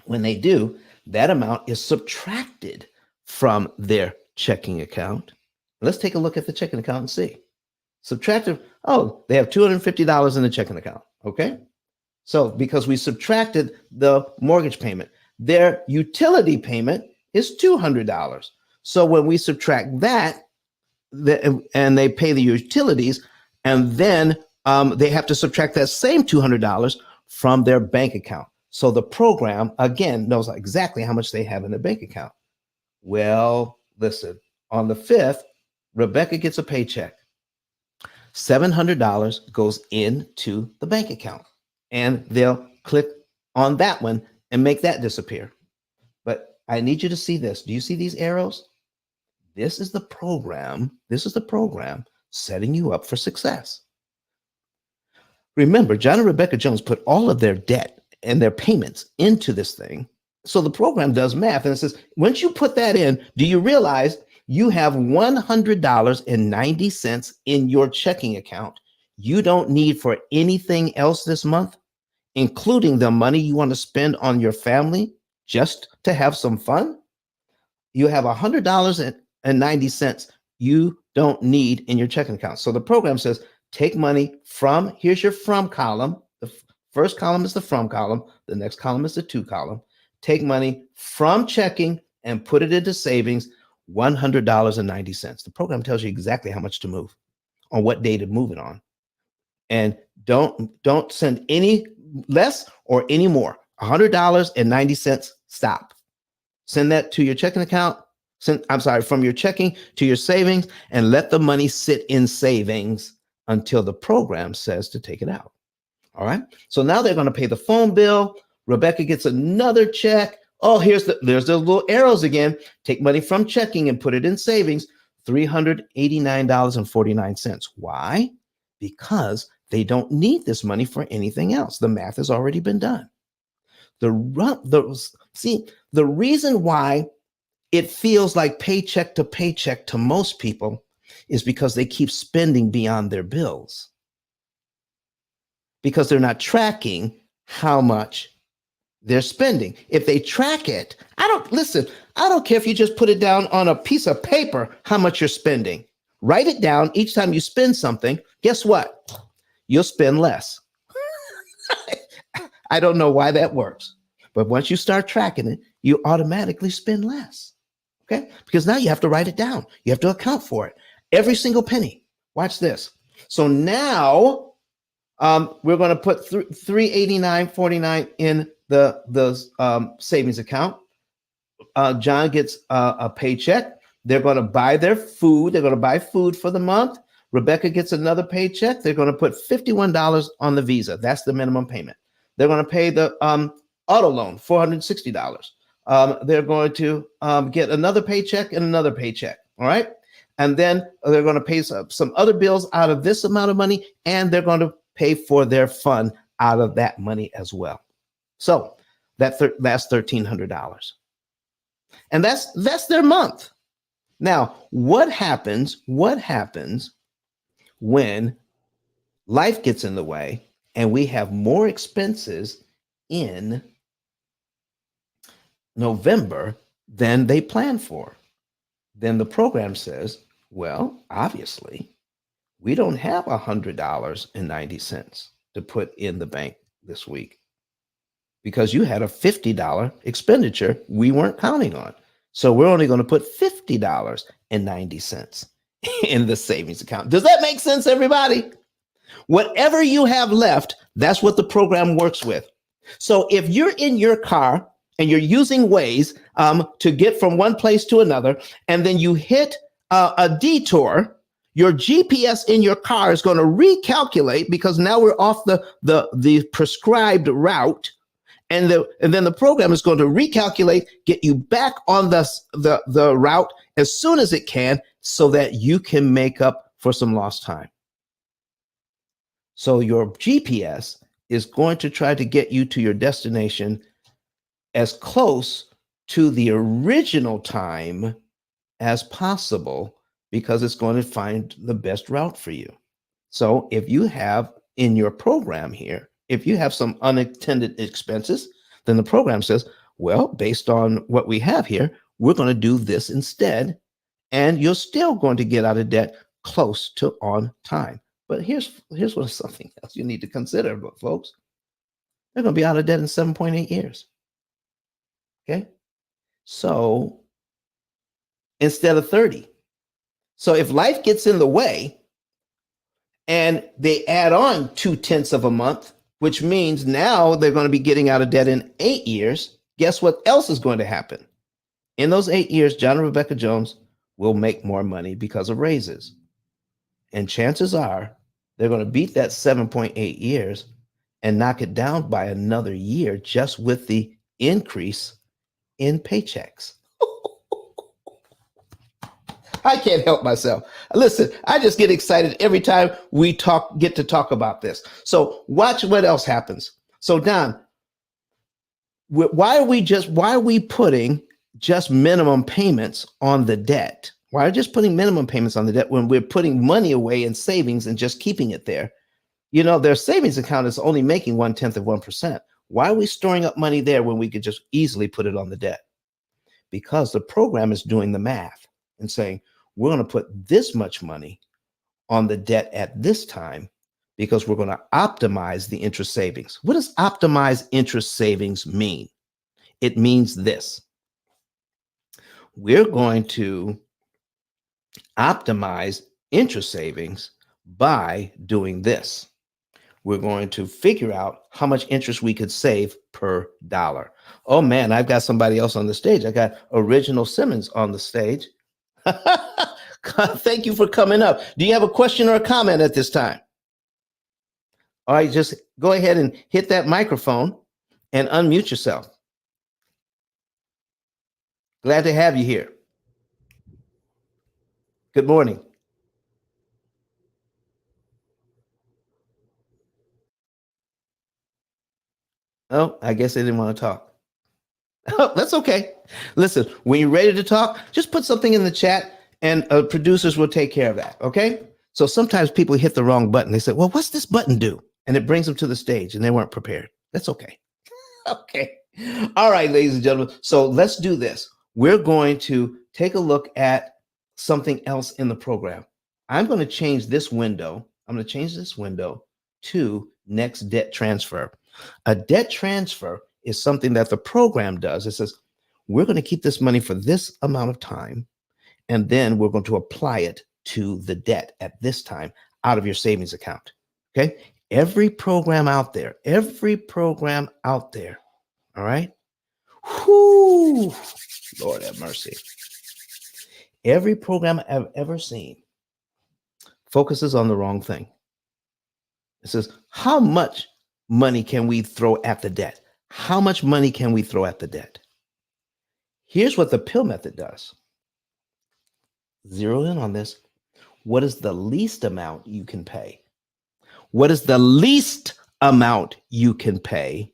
When they do, that amount is subtracted from their checking account. Let's take a look at the checking account and see. Subtracted, they have $250 in the checking account. Okay. So because we subtracted the mortgage payment, their utility payment is $200. So when we subtract that, and they pay the utilities, and then they have to subtract that same $200 from their bank account. So the program, again, knows exactly how much they have in their bank account. Well, listen, on the 5th, Rebecca gets a paycheck. $700 goes into the bank account, and they'll click on that one and make that disappear. But I need you to see this. Do you see these arrows? This is the program. This is the program setting you up for success. Remember, John and Rebecca Jones put all of their debt and their payments into this thing So the program does math and it says, once you put that in, do you realize you have $100.90 in your checking account you don't need for anything else this month, including the money you want to spend on your family just to have some fun? You have $100.90 you don't need in your checking account. So the program says, take money from, here's your from column. The first column is the from column. The next column is the to column. Take money from checking and put it into savings, $100.90. The program tells you exactly how much to move, on what day to move it on. And don't send any less or any more. $100.90, stop. Send that to your checking account. From your checking to your savings, and let the money sit in savings until the program says to take it out. All right. So now they're going to pay the phone bill. Rebecca gets another check. Oh, there's the little arrows again. Take money from checking and put it in savings, $389.49. Why? Because they don't need this money for anything else. The math has already been done. The reason why it feels like paycheck to most people is because they keep spending beyond their bills, because they're not tracking how much they're spending. If they track it, I don't care if you just put it down on a piece of paper, how much you're spending. Write it down each time you spend something. Guess what? You'll spend less. I don't know why that works, but once you start tracking it, you automatically spend less. Okay? Because now you have to write it down. You have to account for it. Every single penny. Watch this. So now we're going to put $389.49 in the savings account. John gets a paycheck. They're going to buy their food. They're going to buy food for the month. Rebecca gets another paycheck. They're going to put $51 on the Visa. That's the minimum payment. They're going to pay the auto loan, $460. They're going to get another paycheck and another paycheck. All right. And then they're going to pay some other bills out of this amount of money, and they're going to pay for their fun out of that money as well. So that's $1,300. And that's their month. Now, what happens when life gets in the way and we have more expenses in November than they planned for? Then the program says, well, obviously, we don't have $100.90 to put in the bank this week because you had a $50 expenditure we weren't counting on. So we're only going to put $50.90 in the savings account. Does that make sense, everybody? Whatever you have left, that's what the program works with. So if you're in your car and you're using Waze to get from one place to another, and then you hit a detour, your GPS in your car is going to recalculate because now we're off the prescribed route. And then the program is going to recalculate, get you back on the route as soon as it can so that you can make up for some lost time. So your GPS is going to try to get you to your destination as close to the original time as possible because it's going to find the best route for you. So if you have in your program here, if you have some unintended expenses, then the program says, well, based on what we have here, we're going to do this instead, and you're still going to get out of debt close to on time. But here's something else you need to consider, folks. They're going to be out of debt in 7.8 years. Okay? So instead of 30. So if life gets in the way and they add on 0.2 of a month, which means now they're going to be getting out of debt in 8 years, guess what else is going to happen? In those 8 years, John and Rebecca Jones will make more money because of raises. And chances are they're going to beat that 7.8 years and knock it down by another year just with the increase in paychecks. I can't help myself. Listen, I just get excited every time we get to talk about this. So watch what else happens. So Don, why are we putting just minimum payments on the debt? Why are we just putting minimum payments on the debt when we're putting money away in savings and just keeping it there? You know, their savings account is only making 0.1%. Why are we storing up money there when we could just easily put it on the debt? Because the program is doing the math and saying, we're going to put this much money on the debt at this time because we're going to optimize the interest savings. What does optimize interest savings mean? It means this. We're going to optimize interest savings by doing this. We're going to figure out how much interest we could save per dollar. Oh man, I've got somebody else on the stage. I got Original Simmons on the stage. Thank you for coming up. Do you have a question or a comment at this time? All right, just go ahead and hit that microphone and unmute yourself. Glad to have you here. Good morning. Oh, I guess they didn't want to talk. Oh, that's okay. Listen, when you're ready to talk, just put something in the chat and producers will take care of that, okay? So sometimes people hit the wrong button. They say, well, what's this button do? And it brings them to the stage and they weren't prepared. That's okay. Okay. All right, ladies and gentlemen. So let's do this. We're going to take a look at something else in the program. I'm going to change this window. I'm going to change this window to next debt transfer. A debt transfer is something that the program does. It says, we're going to keep this money for this amount of time, and then we're going to apply it to the debt at this time out of your savings account. Okay. Every program out there, all right. Whoo, Lord have mercy. Every program I've ever seen focuses on the wrong thing. It says, how much money can we throw at the debt? How much money can we throw at the debt? Here's what the P.I.L.L method does. Zero in on this. What is the least amount you can pay? What is the least amount you can pay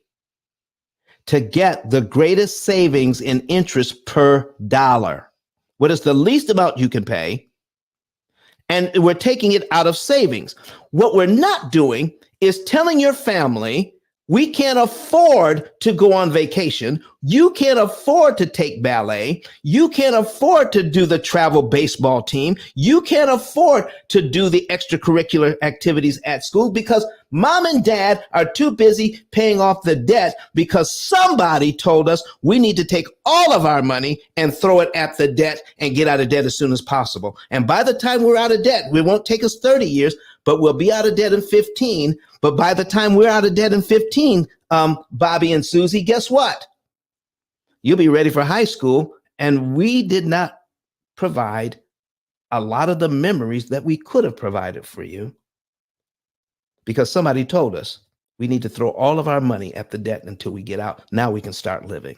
to get the greatest savings in interest per dollar? What is the least amount you can pay? And we're taking it out of savings. What we're not doing is telling your family, we can't afford to go on vacation. You can't afford to take ballet. You can't afford to do the travel baseball team. You can't afford to do the extracurricular activities at school because mom and dad are too busy paying off the debt because somebody told us we need to take all of our money and throw it at the debt and get out of debt as soon as possible. And by the time we're out of debt, it won't take us 30 years, but we'll be out of debt in 15. But by the time we're out of debt in 15, Bobby and Susie, guess what? You'll be ready for high school. And we did not provide a lot of the memories that we could have provided for you because somebody told us we need to throw all of our money at the debt until we get out. Now we can start living.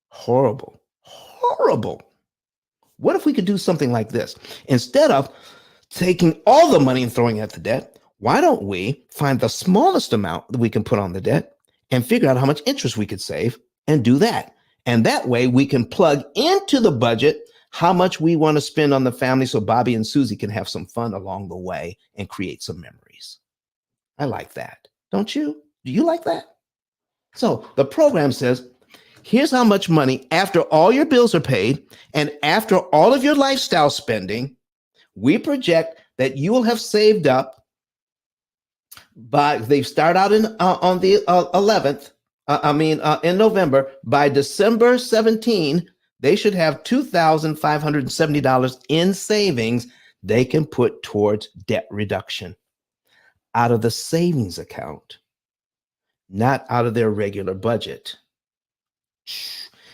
Horrible, horrible. What if we could do something like this? Instead of taking all the money and throwing it at the debt, why don't we find the smallest amount that we can put on the debt and figure out how much interest we could save and do that? And that way we can plug into the budget how much we want to spend on the family so Bobby and Susie can have some fun along the way and create some memories. I like that. Don't you? Do you like that? So the program says, here's how much money after all your bills are paid and after all of your lifestyle spending, we project that you will have saved up by, they start out on the 11th, in November. By December 17, they should have $2,570 in savings they can put towards debt reduction out of the savings account, not out of their regular budget.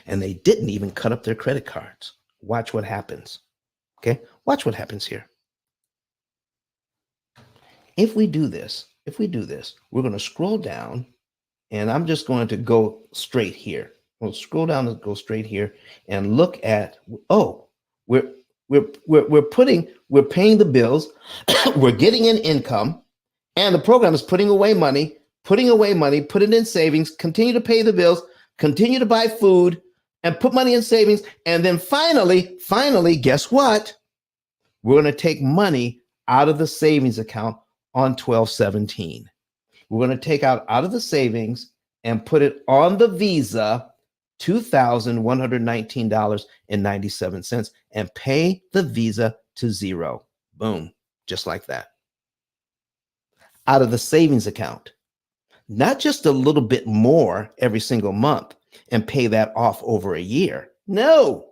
And they didn't even cut up their credit cards. Watch what happens. Okay, watch what happens here. If we do this, we're going to scroll down, and I'm just going to go straight here. We'll scroll down and go straight here and look at, oh, we're paying the bills, we're getting in income, and the program is putting away money putting away money, put it in savings, continue to pay the bills, continue to buy food, and put money in savings. And then finally, guess what? We're going to take money out of the savings account on 12/17. We're going to take out of the savings and put it on the Visa, $2,119.97, and pay the Visa to zero. Boom, just like that. Out of the savings account. Not just a little bit more every single month and pay that off over a year. No,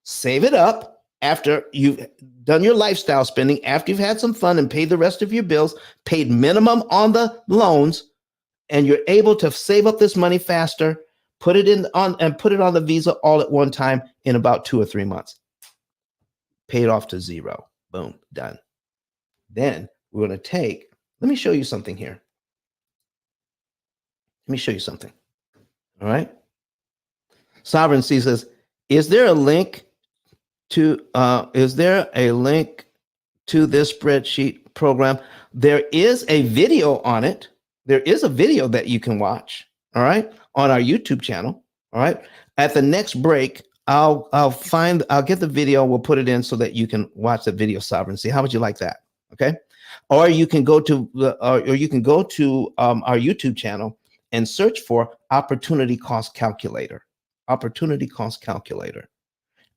save it up after you've done your lifestyle spending, after you've had some fun and paid the rest of your bills, paid minimum on the loans, and you're able to save up this money faster, put it on the Visa all at one time in about 2 or 3 months. Paid off to zero. Boom, done. Then we're going to let me show you something here. Let me show you something. All right. Sovereign C says, is there a link to this spreadsheet program? There is a video on it. There is a video that you can watch. All right. On our YouTube channel. All right. At the next break, I'll get the video. We'll put it in so that you can watch the video, Sovereign C. How would you like that? Okay. Or you can go to our YouTube channel and search for opportunity cost calculator. Opportunity cost calculator.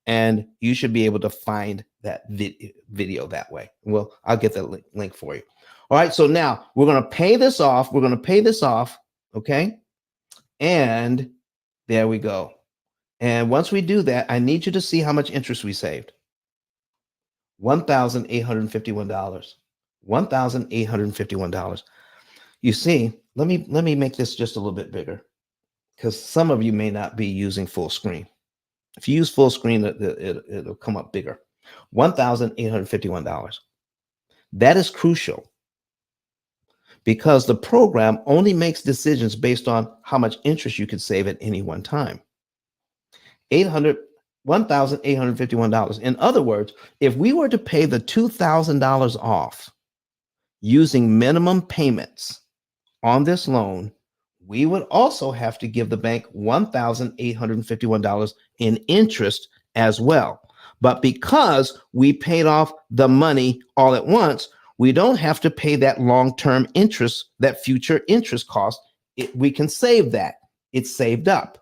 And you should be able to find that video that way. Well, I'll get that link for you. All right. So now we're going to pay this off. Okay. And there we go. And once we do that, I need you to see how much interest we saved. $1,851. $1,851. You see, let me make this just a little bit bigger, because some of you may not be using full screen. If you use full screen, it'll come up bigger. $1,851. That is crucial, because the program only makes decisions based on how much interest you could save at any one time. $1,851. In other words, if we were to pay the $2,000 off using minimum payments on this loan, we would also have to give the bank $1,851 in interest as well. But because we paid off the money all at once, we don't have to pay that long-term interest, that future interest cost. We can save that. It's saved up.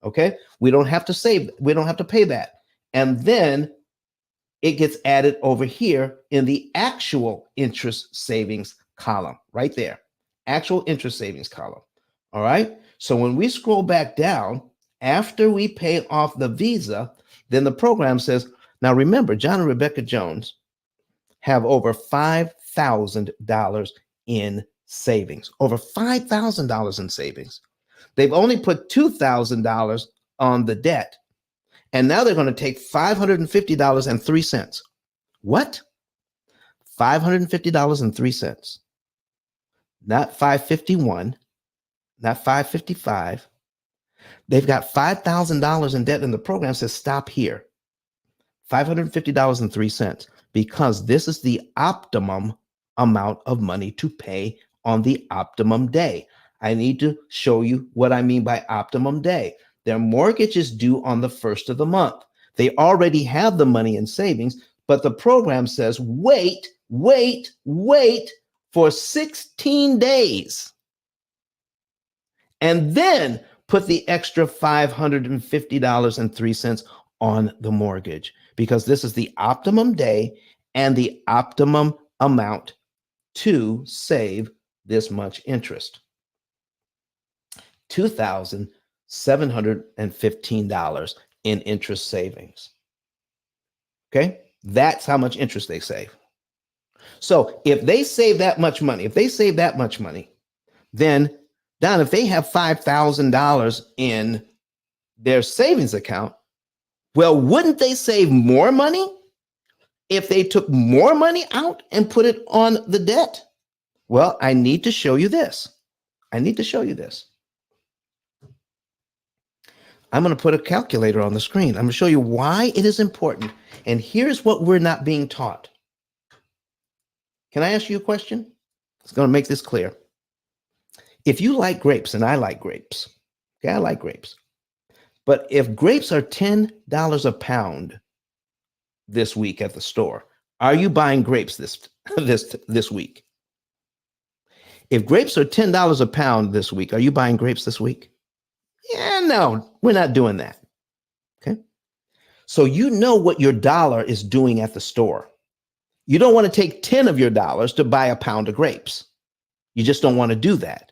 Okay. We don't have to pay that. And then it gets added over here in the actual interest savings column right there. Actual interest savings column. All right. So when we scroll back down, after we pay off the Visa, then the program says, now remember, John and Rebecca Jones have over $5,000 in savings, over $5,000 in savings. They've only put $2,000 on the debt. And now they're going to take $550.03. What? $550.03. Not $551, not $555. They've got $5,000 in debt, and the program says stop here. $550.03, because this is the optimum amount of money to pay on the optimum day. I need to show you what I mean by optimum day. Their mortgage is due on the first of the month. They already have the money in savings, but the program says, wait for 16 days. And then put the extra $550.03 on the mortgage, because this is the optimum day and the optimum amount to save this much interest. $2,715 in interest savings. Okay, that's how much interest they save. So if they save that much money, then Don, if they have $5,000 in their savings account, well, wouldn't they save more money if they took more money out and put it on the debt? Well, I need to show you this. I'm going to put a calculator on the screen. I'm going to show you why it is important. And here's what we're not being taught. Can I ask you a question? It's going to make this clear. If you like grapes, and I like grapes, okay, I like grapes. But if grapes are $10 a pound this week at the store, are you buying grapes this week? If grapes are $10 a pound this week, are you buying grapes this week? Yeah, no, we're not doing that. Okay. So you know what your dollar is doing at the store. You don't want to take 10 of your dollars to buy a pound of grapes. You just don't want to do that.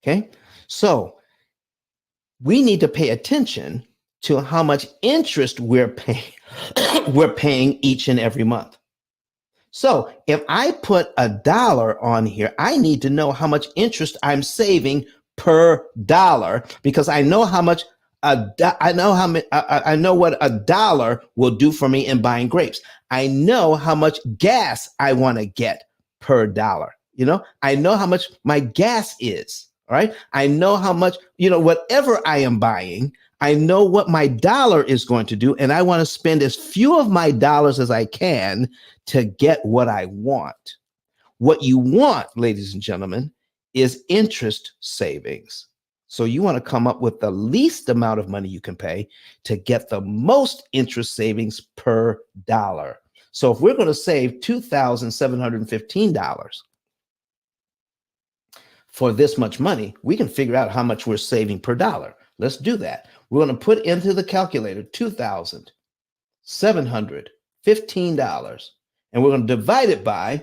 Okay. So we need to pay attention to how much interest we're paying, we're paying each and every month. So if I put $1 on here, I need to know how much interest I'm saving per dollar, because I know how much I know what $1 will do for me in buying grapes. I know how much gas I want to get per dollar. I know how much my gas is. All right. I know how much, whatever I am buying, I know what my dollar is going to do. And I want to spend as few of my dollars as I can to get what I want. What you want, ladies and gentlemen, is interest savings. So you want to come up with the least amount of money you can pay to get the most interest savings per dollar. So if we're going to save $2,715 for this much money, we can figure out how much we're saving per dollar. Let's do that. We're going to put into the calculator $2,715, and we're going to divide it by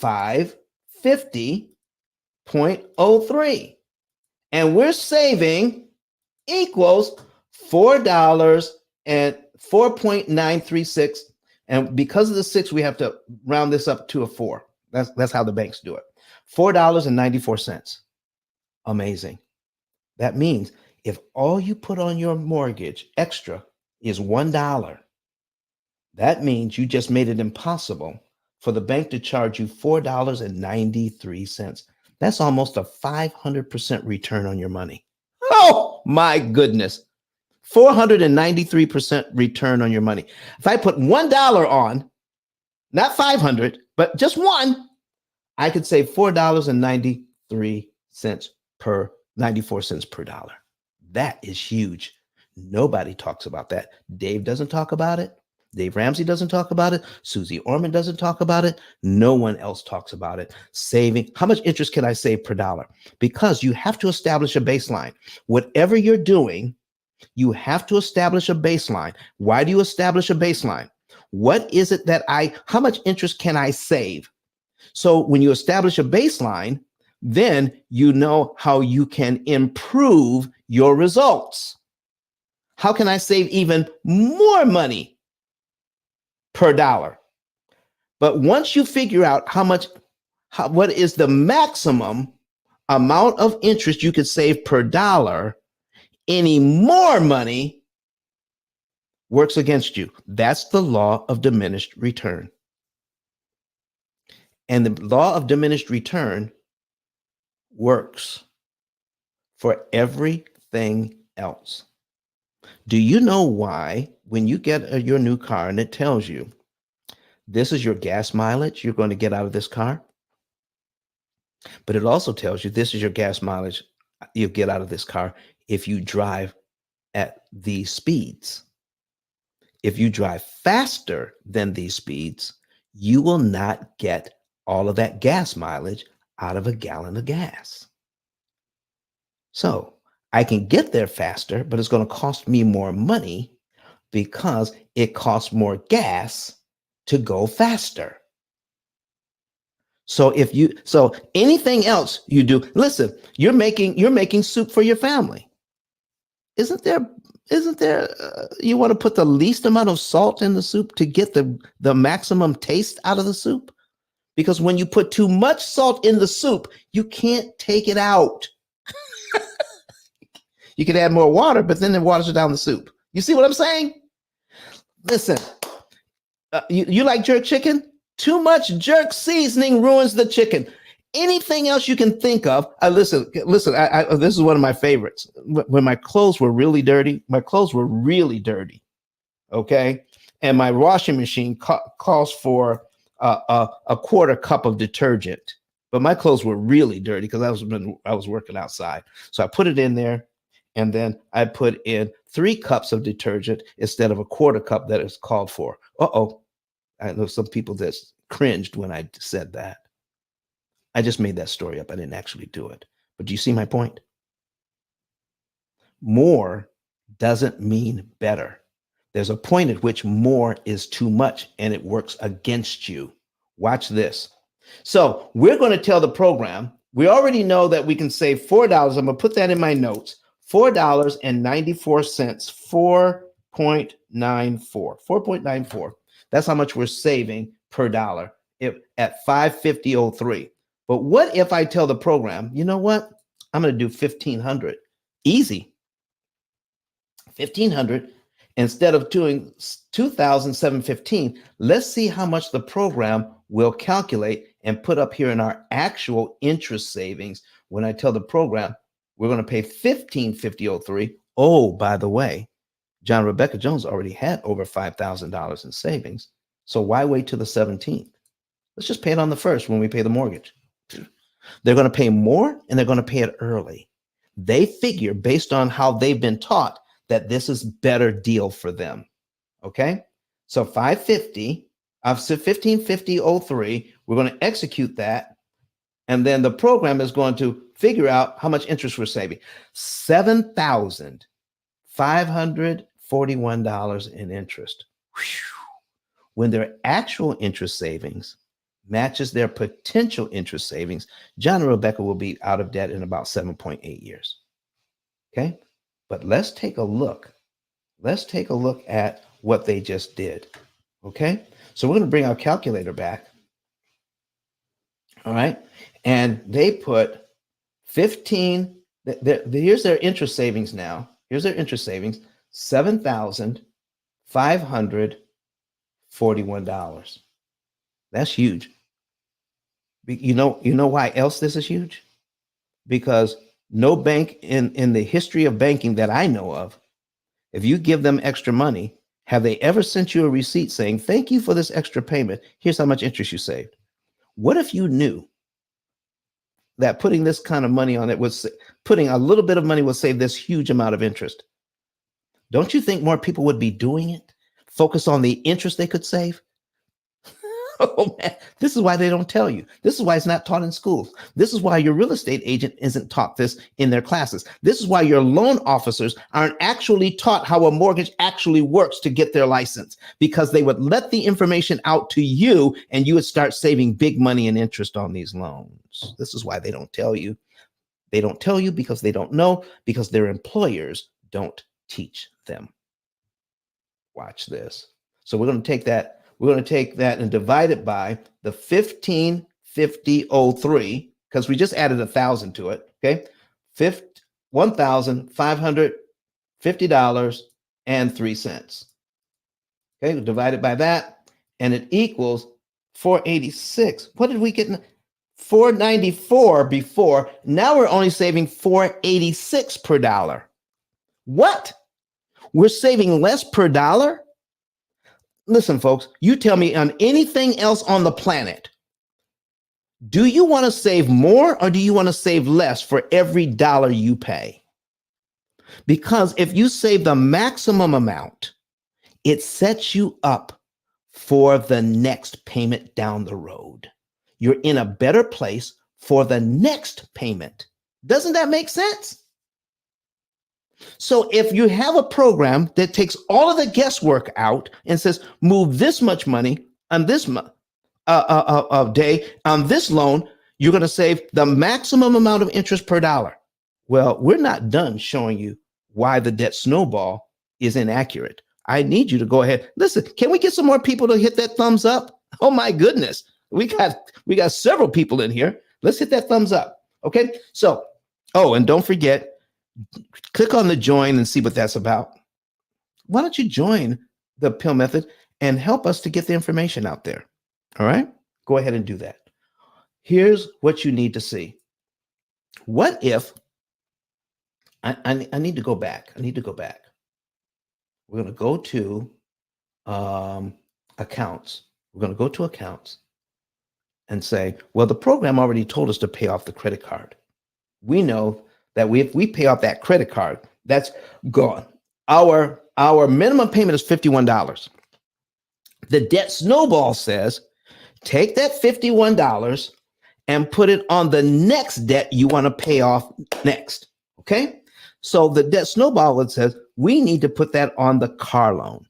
550.03. And we're saving equals $4 and 4.936. And because of the 6, we have to round this up to a 4. That's how the banks do it. $4.94. Amazing. That means if all you put on your mortgage extra is $1, that means you just made it impossible for the bank to charge you $4.93. That's almost a 500% return on your money. Oh my goodness. 493% return on your money. If I put $1 on, not 500, but just one, I could save $4.93 per 94 cents per dollar. That is huge. Nobody talks about that. Dave doesn't talk about it. Dave Ramsey doesn't talk about it. Susie Orman doesn't talk about it. No one else talks about it. Saving, how much interest can I save per dollar? Because you have to establish a baseline. Whatever you're doing, you have to establish a baseline. Why do you establish a baseline? What is it how much interest can I save? So when you establish a baseline, then you know how you can improve your results. How can I save even more money per dollar? But once you figure out what is the maximum amount of interest you could save per dollar, any more money works against you. That's the law of diminished return. And the law of diminished return works for everything else. Do you know why when you get your new car and it tells you this is your gas mileage you're going to get out of this car, but it also tells you this is your gas mileage you'll get out of this car if you drive at these speeds. If you drive faster than these speeds, you will not get all of that gas mileage out of a gallon of gas. So I can get there faster, but it's going to cost me more money because it costs more gas to go faster. So anything else you do, listen, you're making soup for your family. Isn't there you want to put the least amount of salt in the soup to get the maximum taste out of the soup? Because when you put too much salt in the soup, you can't take it out. You could add more water, but then it waters down the soup. You see what I'm saying? Listen, you like jerk chicken? Too much jerk seasoning ruins the chicken. Anything else you can think of. Listen. This is one of my favorites. When my clothes were really dirty, okay, and my washing machine calls for a quarter cup of detergent, but my clothes were really dirty because I was working outside. So I put it in there, and then I put in 3 cups of detergent instead of a quarter cup that is called for. I know some people that cringed when I said that. I just made that story up. I didn't actually do it. But do you see my point? More doesn't mean better. There's a point at which more is too much and it works against you. Watch this. So we're going to tell the program, we already know that we can save $4. I'm going to put that in my notes. $4.94, 4.94. That's how much we're saving per dollar at 550.03. But what if I tell the program, you know what? I'm going to do 1,500. Easy. 1,500 instead of doing 2,715. Let's see how much the program will calculate and put up here in our actual interest savings. When I tell the program, we're going to pay 1,550.03. Oh, by the way, John Rebecca Jones already had over $5,000 in savings. So why wait till the 17th? Let's just pay it on the 1st when we pay the mortgage. They're going to pay more and they're going to pay it early. They figure based on how they've been taught that this is better deal for them. Okay. So 550 of 1550.03, we're going to execute that. And then the program is going to figure out how much interest we're saving. $7,541 in interest. Whew. When their actual interest savings matches their potential interest savings, John and Rebecca will be out of debt in about 7.8 years. Okay. But let's take a look. Let's take a look at what they just did. Okay. So we're going to bring our calculator back. All right. And they put 15. Here's their interest savings now. Here's their interest savings, $7,541. That's huge. You know why else this is huge? Because no bank in the history of banking that I know of, if you give them extra money, have they ever sent you a receipt saying, thank you for this extra payment. Here's how much interest you saved. What if you knew that putting this kind of money on it was putting a little bit of money will save this huge amount of interest? Don't you think more people would be doing it? Focus on the interest they could save? Oh man, this is why they don't tell you. This is why it's not taught in schools. This is why your real estate agent isn't taught this in their classes. This is why your loan officers aren't actually taught how a mortgage actually works to get their license, because they would let the information out to you and you would start saving big money in interest on these loans. This is why they don't tell you. They don't tell you because they don't know, because their employers don't teach them. Watch this. So we're going to take that. We're going to take that and divide it by the 1550.03, because we just added 1,000 to it. Okay. $1,550.03. Okay. Divided by that, and it equals 486. What did we get? 494 before. Now we're only saving 486 per dollar. What? We're saving less per dollar? Listen, folks, you tell me on anything else on the planet, do you want to save more or do you want to save less for every dollar you pay? Because if you save the maximum amount, it sets you up for the next payment down the road. You're in a better place for the next payment. Doesn't that make sense? So if you have a program that takes all of the guesswork out and says, move this much money on this day on this loan, you're going to save the maximum amount of interest per dollar. Well, we're not done showing you why the debt snowball is inaccurate. I need you to go ahead. Listen, can we get some more people to hit that thumbs up? Oh my goodness. We got several people in here. Let's hit that thumbs up. Okay. So, and don't forget, click on the join and see what that's about. Why don't you join the P.I.L.L method and help us to get the information out there? All right, go ahead and do that. Here's what you need to see. What if I need to go back? I need to go back. We're going to go to accounts. We're going to go to accounts. and say, well, the program already told us to pay off the credit card. We know that if we pay off that credit card, that's gone. Our minimum payment is $51. The debt snowball says, take that $51 and put it on the next debt you want to pay off next. Okay. So the debt snowball says we need to put that on the car loan.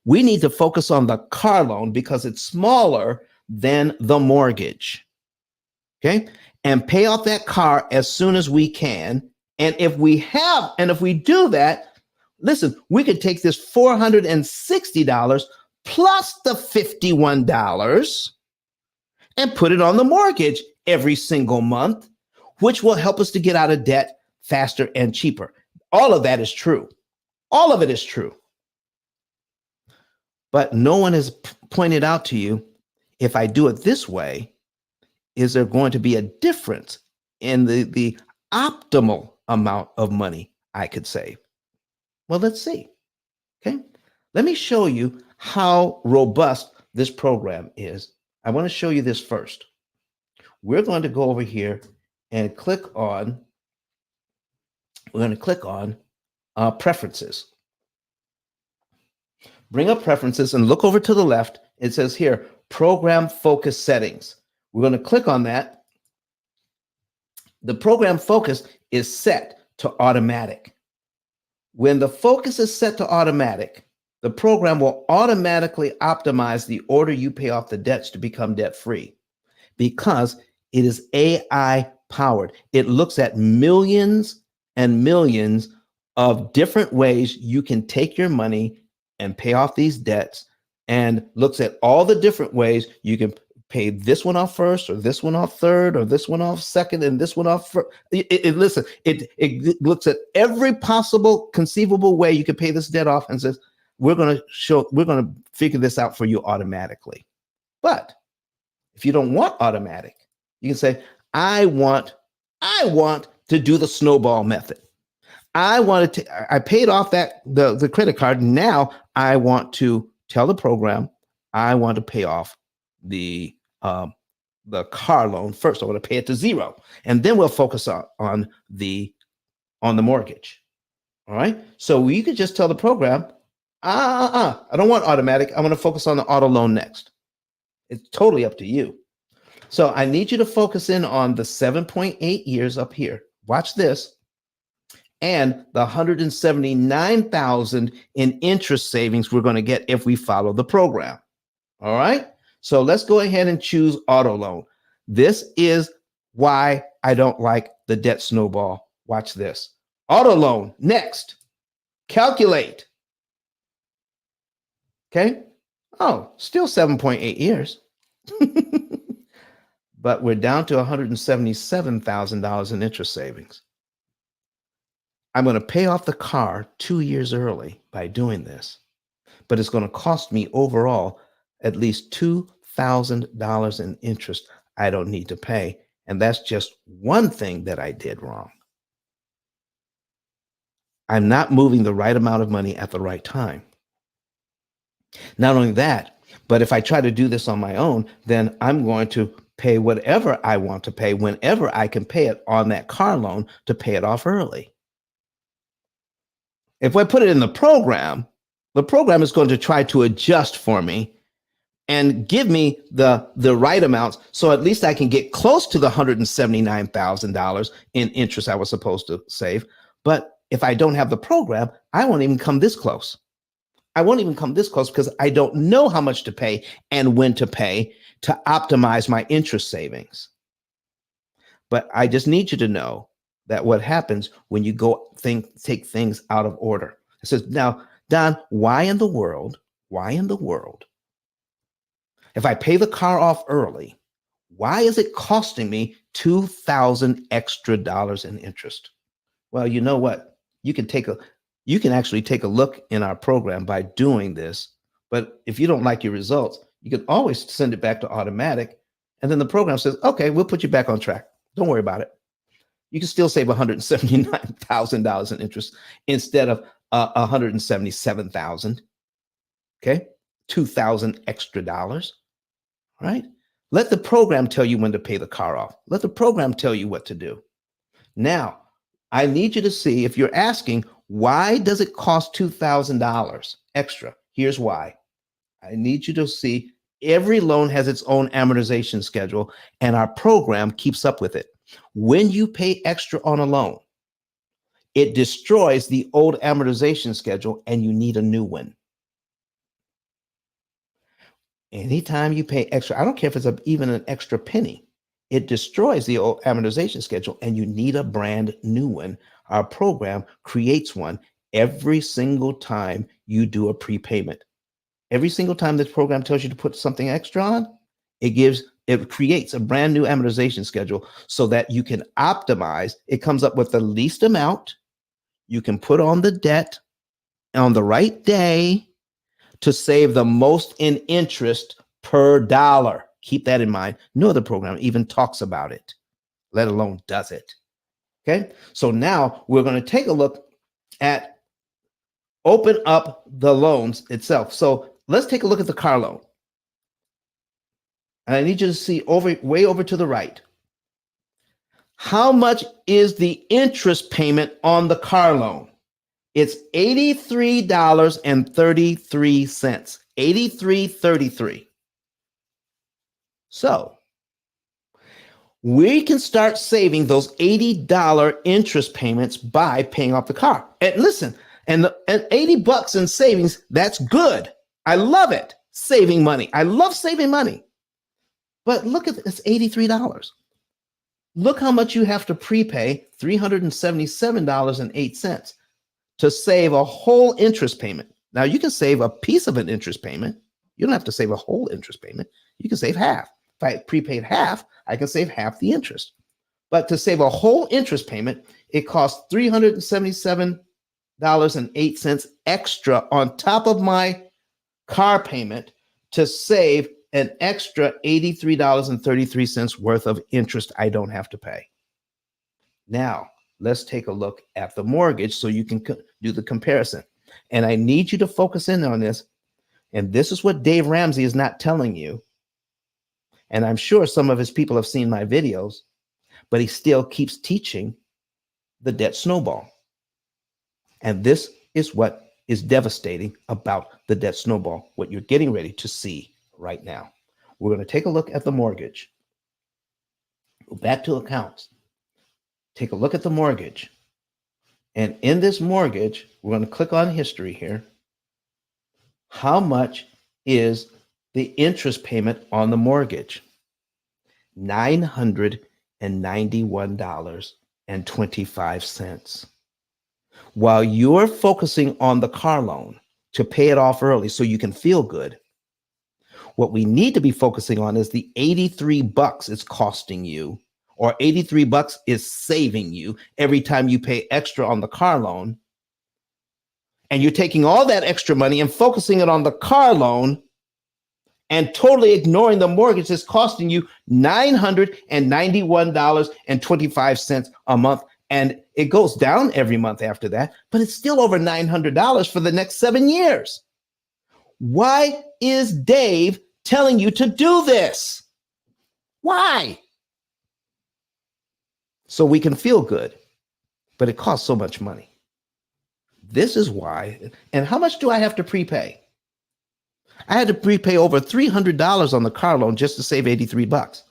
We need to focus on the car loan because it's smaller than the mortgage. Okay. And pay off that car as soon as we can. And if we do that, listen, we could take this $460 plus the $51 and put it on the mortgage every single month, which will help us to get out of debt faster and cheaper. All of that is true. All of it is true. But no one has pointed out to you, if I do it this way, is there going to be a difference in the optimal amount of money I could save? Well, let's see. Okay. Let me show you how robust this program is. I want to show you this first. We're going to go over here and we're going to click on preferences. Bring up preferences and look over to the left. It says here, program focus settings. We're going to click on that. The program focus is set to automatic. When the focus is set to automatic, the program will automatically optimize the order you pay off the debts to become debt-free because it is AI powered. It looks at millions and millions of different ways you can take your money and pay off these debts, and looks at all the different ways you can pay this one off first, or this one off third, or this one off second, and this one off first. It looks at every possible conceivable way you can pay this debt off and says, we're going to figure this out for you automatically. But if you don't want automatic, you can say, I want to do the snowball method. I paid off the credit card. Now I want to tell the program I want to pay off the car loan first. I want to pay it to zero, and then we'll focus on the mortgage. All right. So you could just tell the program, I don't want automatic. I want to focus on the auto loan next. It's totally up to you. So I need you to focus in on the 7.8 years up here. Watch this. And the $179,000 in interest savings we're going to get if we follow the program. All right. So let's go ahead and choose auto loan. This is why I don't like the debt snowball. Watch this. Auto loan. Next. Calculate. Okay. Oh, still 7.8 years. But we're down to $177,000 in interest savings. I'm going to pay off the car 2 years early by doing this, but it's going to cost me overall at least $2,000 in interest I don't need to pay. And that's just one thing that I did wrong. I'm not moving the right amount of money at the right time. Not only that, but if I try to do this on my own, then I'm going to pay whatever I want to pay whenever I can pay it on that car loan to pay it off early. If I put it in the program is going to try to adjust for me and give me the right amounts, so at least I can get close to the $179,000 in interest I was supposed to save. But if I don't have the program, I won't even come this close. I won't even come this close because I don't know how much to pay and when to pay to optimize my interest savings. But I just need you to know that what happens when you take things out of order. It says, now, Don, why in the world, if I pay the car off early, why is it costing me $2,000 extra in interest? Well, you know what? You can actually take a look in our program by doing this. But if you don't like your results, you can always send it back to automatic. And then the program says, okay, we'll put you back on track. Don't worry about it. You can still save $179,000 in interest instead of $177,000. Okay, $2,000 extra. Right? Let the program tell you when to pay the car off. Let the program tell you what to do. Now, I need you to see, if you're asking, why does it cost $2,000 extra? Here's why. I need you to see every loan has its own amortization schedule, and our program keeps up with it. When you pay extra on a loan, it destroys the old amortization schedule, and you need a new one. Anytime you pay extra, I don't care if it's even an extra penny, it destroys the old amortization schedule, and you need a brand new one. Our program creates one every single time you do a prepayment. Every single time this program tells you to put something extra on, it creates a brand new amortization schedule so that you can optimize. It comes up with the least amount you can put on the debt on the right day to save the most in interest per dollar. Keep that in mind. No other program even talks about it, let alone does it. Okay, so now we're going to take a look at open up the loans itself. So let's take a look at the car loan. And I need you to see way over to the right. How much is the interest payment on the car loan? It's $83.33. $83.33. So we can start saving those $80 interest payments by paying off the car. And listen, and $80 in savings, that's good. I love it. Saving money. I love saving money. But look at this, $83. Look how much you have to prepay, $377.08 to save a whole interest payment. Now you can save a piece of an interest payment. You don't have to save a whole interest payment. You can save half. If I prepaid half, I can save half the interest. But to save a whole interest payment, it costs $377.08 extra on top of my car payment to save an extra $83.33 worth of interest I don't have to pay. Now, let's take a look at the mortgage so you can do the comparison. And I need you to focus in on this. And this is what Dave Ramsey is not telling you. And I'm sure some of his people have seen my videos, but he still keeps teaching the debt snowball. And this is what is devastating about the debt snowball, what you're getting ready to see right now. We're going to take a look at the mortgage. Go back to accounts. Take a look at the mortgage. And in this mortgage, we're going to click on history here. How much is the interest payment on the mortgage? $991.25. While you're focusing on the car loan to pay it off early so you can feel good, what we need to be focusing on is the $83 it's costing you, or $83 is saving you every time you pay extra on the car loan. And you're taking all that extra money and focusing it on the car loan and totally ignoring the mortgage that's costing you $991.25 a month. And it goes down every month after that, but it's still over $900 for the next 7 years. Why is Dave telling you to do this? Why? So we can feel good, but it costs so much money. This is why. And how much do I have to prepay? I had to prepay over $300 on the car loan just to save $83.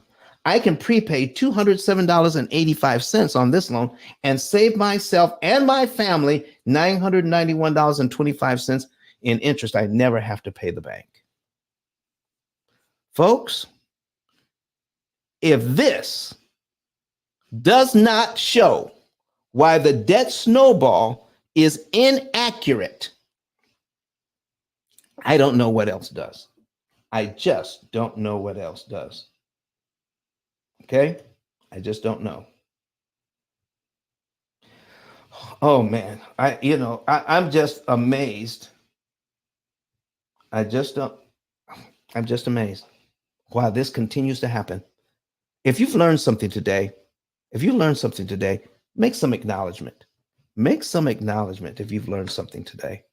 I can prepay $207.85 on this loan and save myself and my family $991.25 in interest. I never have to pay the bank. Folks, if this does not show why the debt snowball is inaccurate, I don't know what else does. I just don't know what else does. Okay? I just don't know. Oh man, I'm just amazed. I'm just amazed. Wow, this continues to happen. If you've learned something today, make some acknowledgement. Make some acknowledgement if you've learned something today.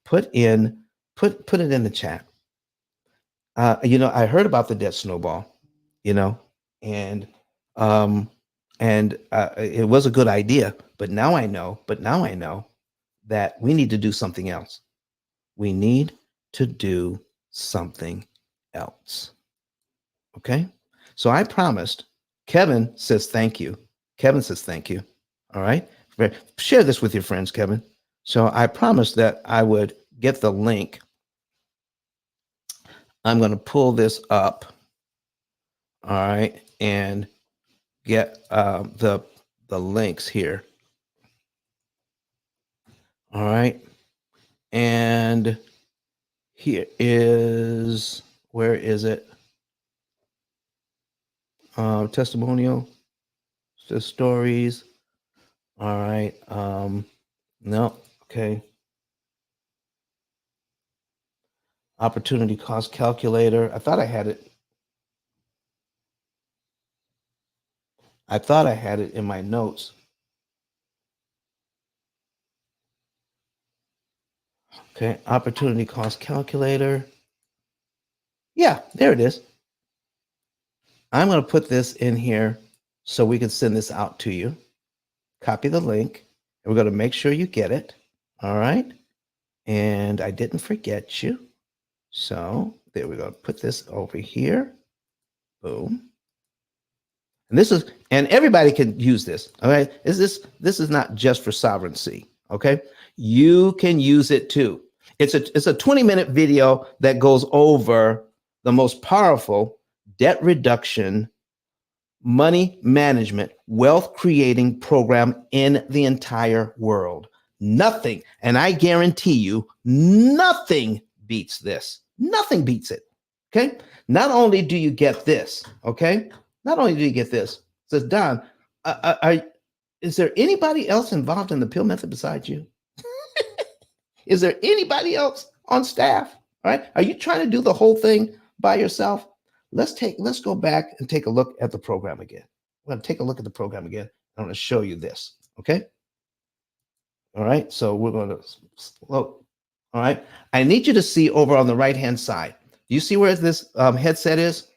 Put it in the chat. I heard about the debt snowball. you know, and it was a good idea, but now I know that we need to do something else. We need to do something else. Okay. So I promised. Kevin says thank you. Kevin says thank you. All right. Share this with your friends, Kevin. So I promised that I would get the link. I'm going to pull this up. All right. And get the links here. All right. And here is, where is it? Testimonial, the stories. All right. No. Okay. Opportunity cost calculator. I thought I had it. In my notes. Okay. Opportunity cost calculator. Yeah, there it is. I'm going to put this in here so we can send this out to you. Copy the link. And we're going to make sure you get it. All right. And I didn't forget you. So there we go. Put this over here. Boom. And everybody can use this. All right. This is not just for sovereignty. Okay. You can use it too. It's a 20-minute video that goes over the most powerful debt reduction, money management, wealth creating program in the entire world. Nothing, and I guarantee you, nothing beats this. Nothing beats it. Okay. Not only do you get this, okay? Not only do you get this, it says, Don, is there anybody else involved in the P.I.L.L method besides you? Is there anybody else on staff? All right. Are you trying to do the whole thing by yourself? Let's go back and take a look at the program again. I'm going to take a look at the program again. I'm going to show you this. Okay. All right. So we're going to look. All right. I need you to see over on the right-hand side. Do you see where this headset is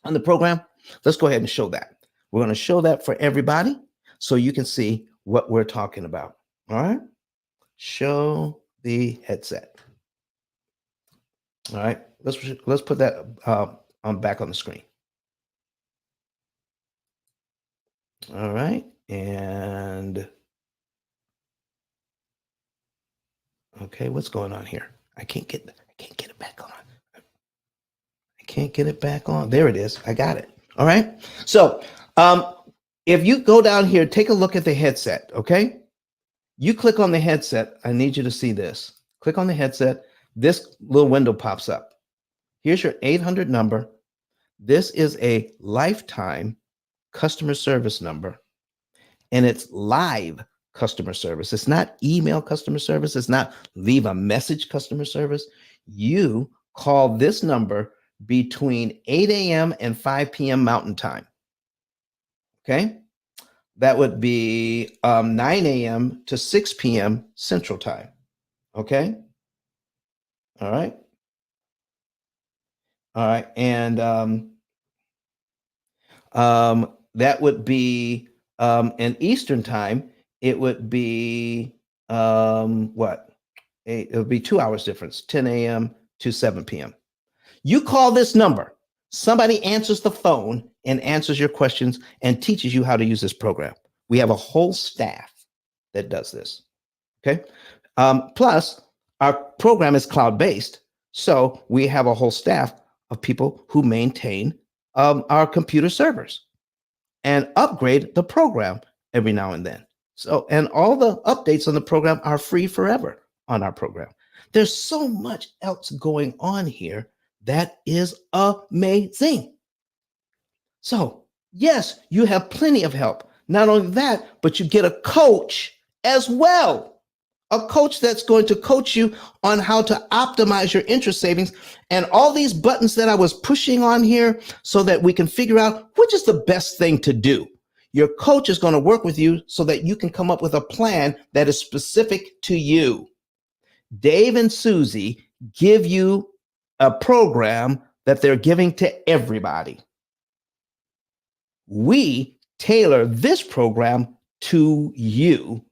on the program? Let's go ahead and show that. We're going to show that for everybody so you can see what we're talking about. All right. Show the headset. All right. Let's put that on back on the screen. All right. And okay, what's going on here? I can't get it back on. I can't get it back on. There it is. I got it. All right. So if you go down here, take a look at the headset. Okay. You click on the headset. I need you to see this. Click on the headset. This little window pops up. Here's your 800 number. This is a lifetime customer service number, and it's live customer service. It's not email customer service. It's not leave a message customer service. You call this number between 8 a.m. and 5 p.m. Mountain Time. Okay. That would be 9 a.m. to 6 p.m. Central Time. Okay. All right. All right. And that would be in Eastern Time. It would be what? It would be 2 hours difference, 10 a.m. to 7 p.m. You call this number. Somebody answers the phone and answers your questions and teaches you how to use this program. We have a whole staff that does this. Okay. Plus, our program is cloud-based. So we have a whole staff of people who maintain our computer servers and upgrade the program every now and then. So, and all the updates on the program are free forever on our program. There's so much else going on here that is amazing. So, yes, you have plenty of help. Not only that, but you get a coach as well. A coach that's going to coach you on how to optimize your interest savings and all these buttons that I was pushing on here so that we can figure out which is the best thing to do. Your coach is going to work with you so that you can come up with a plan that is specific to you. Dave and Susie give you a program that they're giving to everybody. We tailor this program to you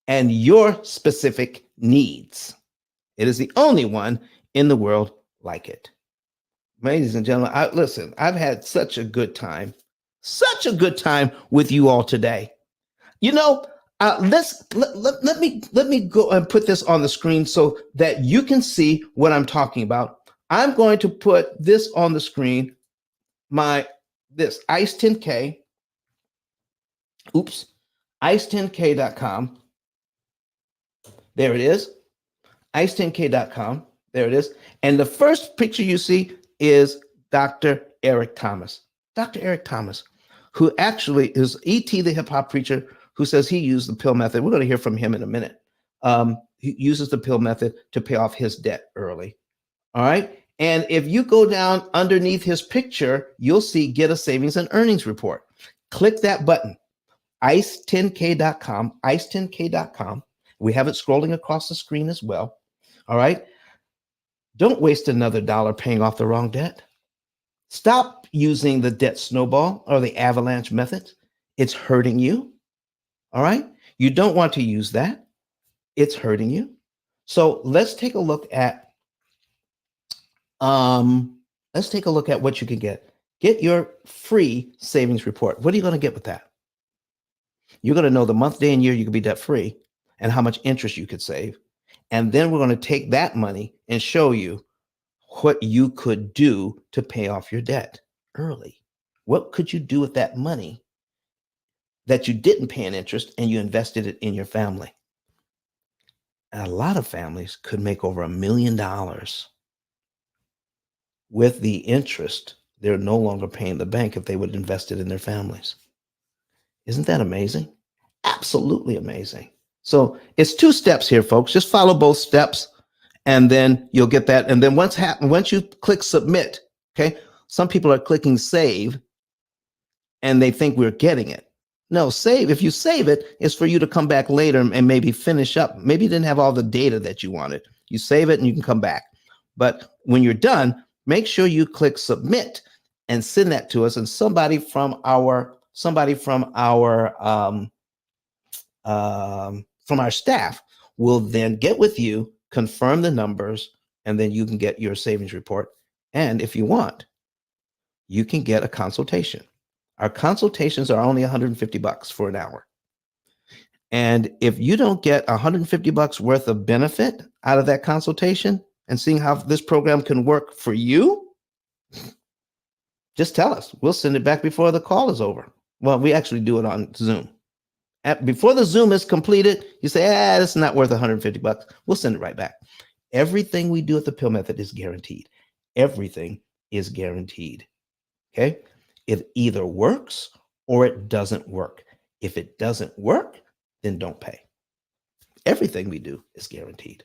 and your specific needs. It is the only one in the world like it. Ladies and gentlemen, listen, I've had such a good time with you all today. You know, let me go and put this on the screen so that you can see what I'm talking about. I'm going to put this on the screen. This ICE 10K. Oops, ice10k.com. There it is. ice10k.com. There it is. And the first picture you see is Dr. Eric Thomas. Dr. Eric Thomas, who actually is E.T. the hip hop preacher, who says he used the pill method. We're going to hear from him in a minute. He uses the pill method to pay off his debt early. All right. And if you go down underneath his picture, you'll see get a savings and earnings report. Click that button, ice10k.com, ice10k.com. We have it scrolling across the screen as well. All right. Don't waste another dollar paying off the wrong debt. Stop using the debt snowball or the avalanche method. It's hurting you. All right. You don't want to use that. It's hurting you. So let's take a look at what you can get. Get your free savings report. What are you going to get with that? You're going to know the month, day, and year you could be debt free and how much interest you could save. And then we're going to take that money and show you what you could do to pay off your debt early. What could you do with that money that you didn't pay an interest and you invested it in your family? And a lot of families could make over $1 million with the interest they're no longer paying the bank if they would invest it in their families. Isn't that amazing? Absolutely amazing. So it's 2 steps here, folks. Just follow both steps and then you'll get that. And then once you click submit, okay, some people are clicking save and they think we're getting it. No, save. If you save it, it's for you to come back later and maybe finish up. Maybe you didn't have all the data that you wanted. You save it and you can come back. But when you're done, make sure you click submit and send that to us. And somebody from our staff will then get with you, confirm the numbers, and then you can get your savings report. And if you want, you can get a consultation. Our consultations are only $150 for an hour. And if you don't get $150 worth of benefit out of that consultation and seeing how this program can work for you, just tell us. We'll send it back before the call is over. Well, we actually do it on Zoom. Before the Zoom is completed, you say, it's not worth $150. We'll send it right back. Everything we do at the P.I.L.L method is guaranteed. Everything is guaranteed. Okay? It either works or it doesn't work. If it doesn't work, then don't pay. Everything we do is guaranteed.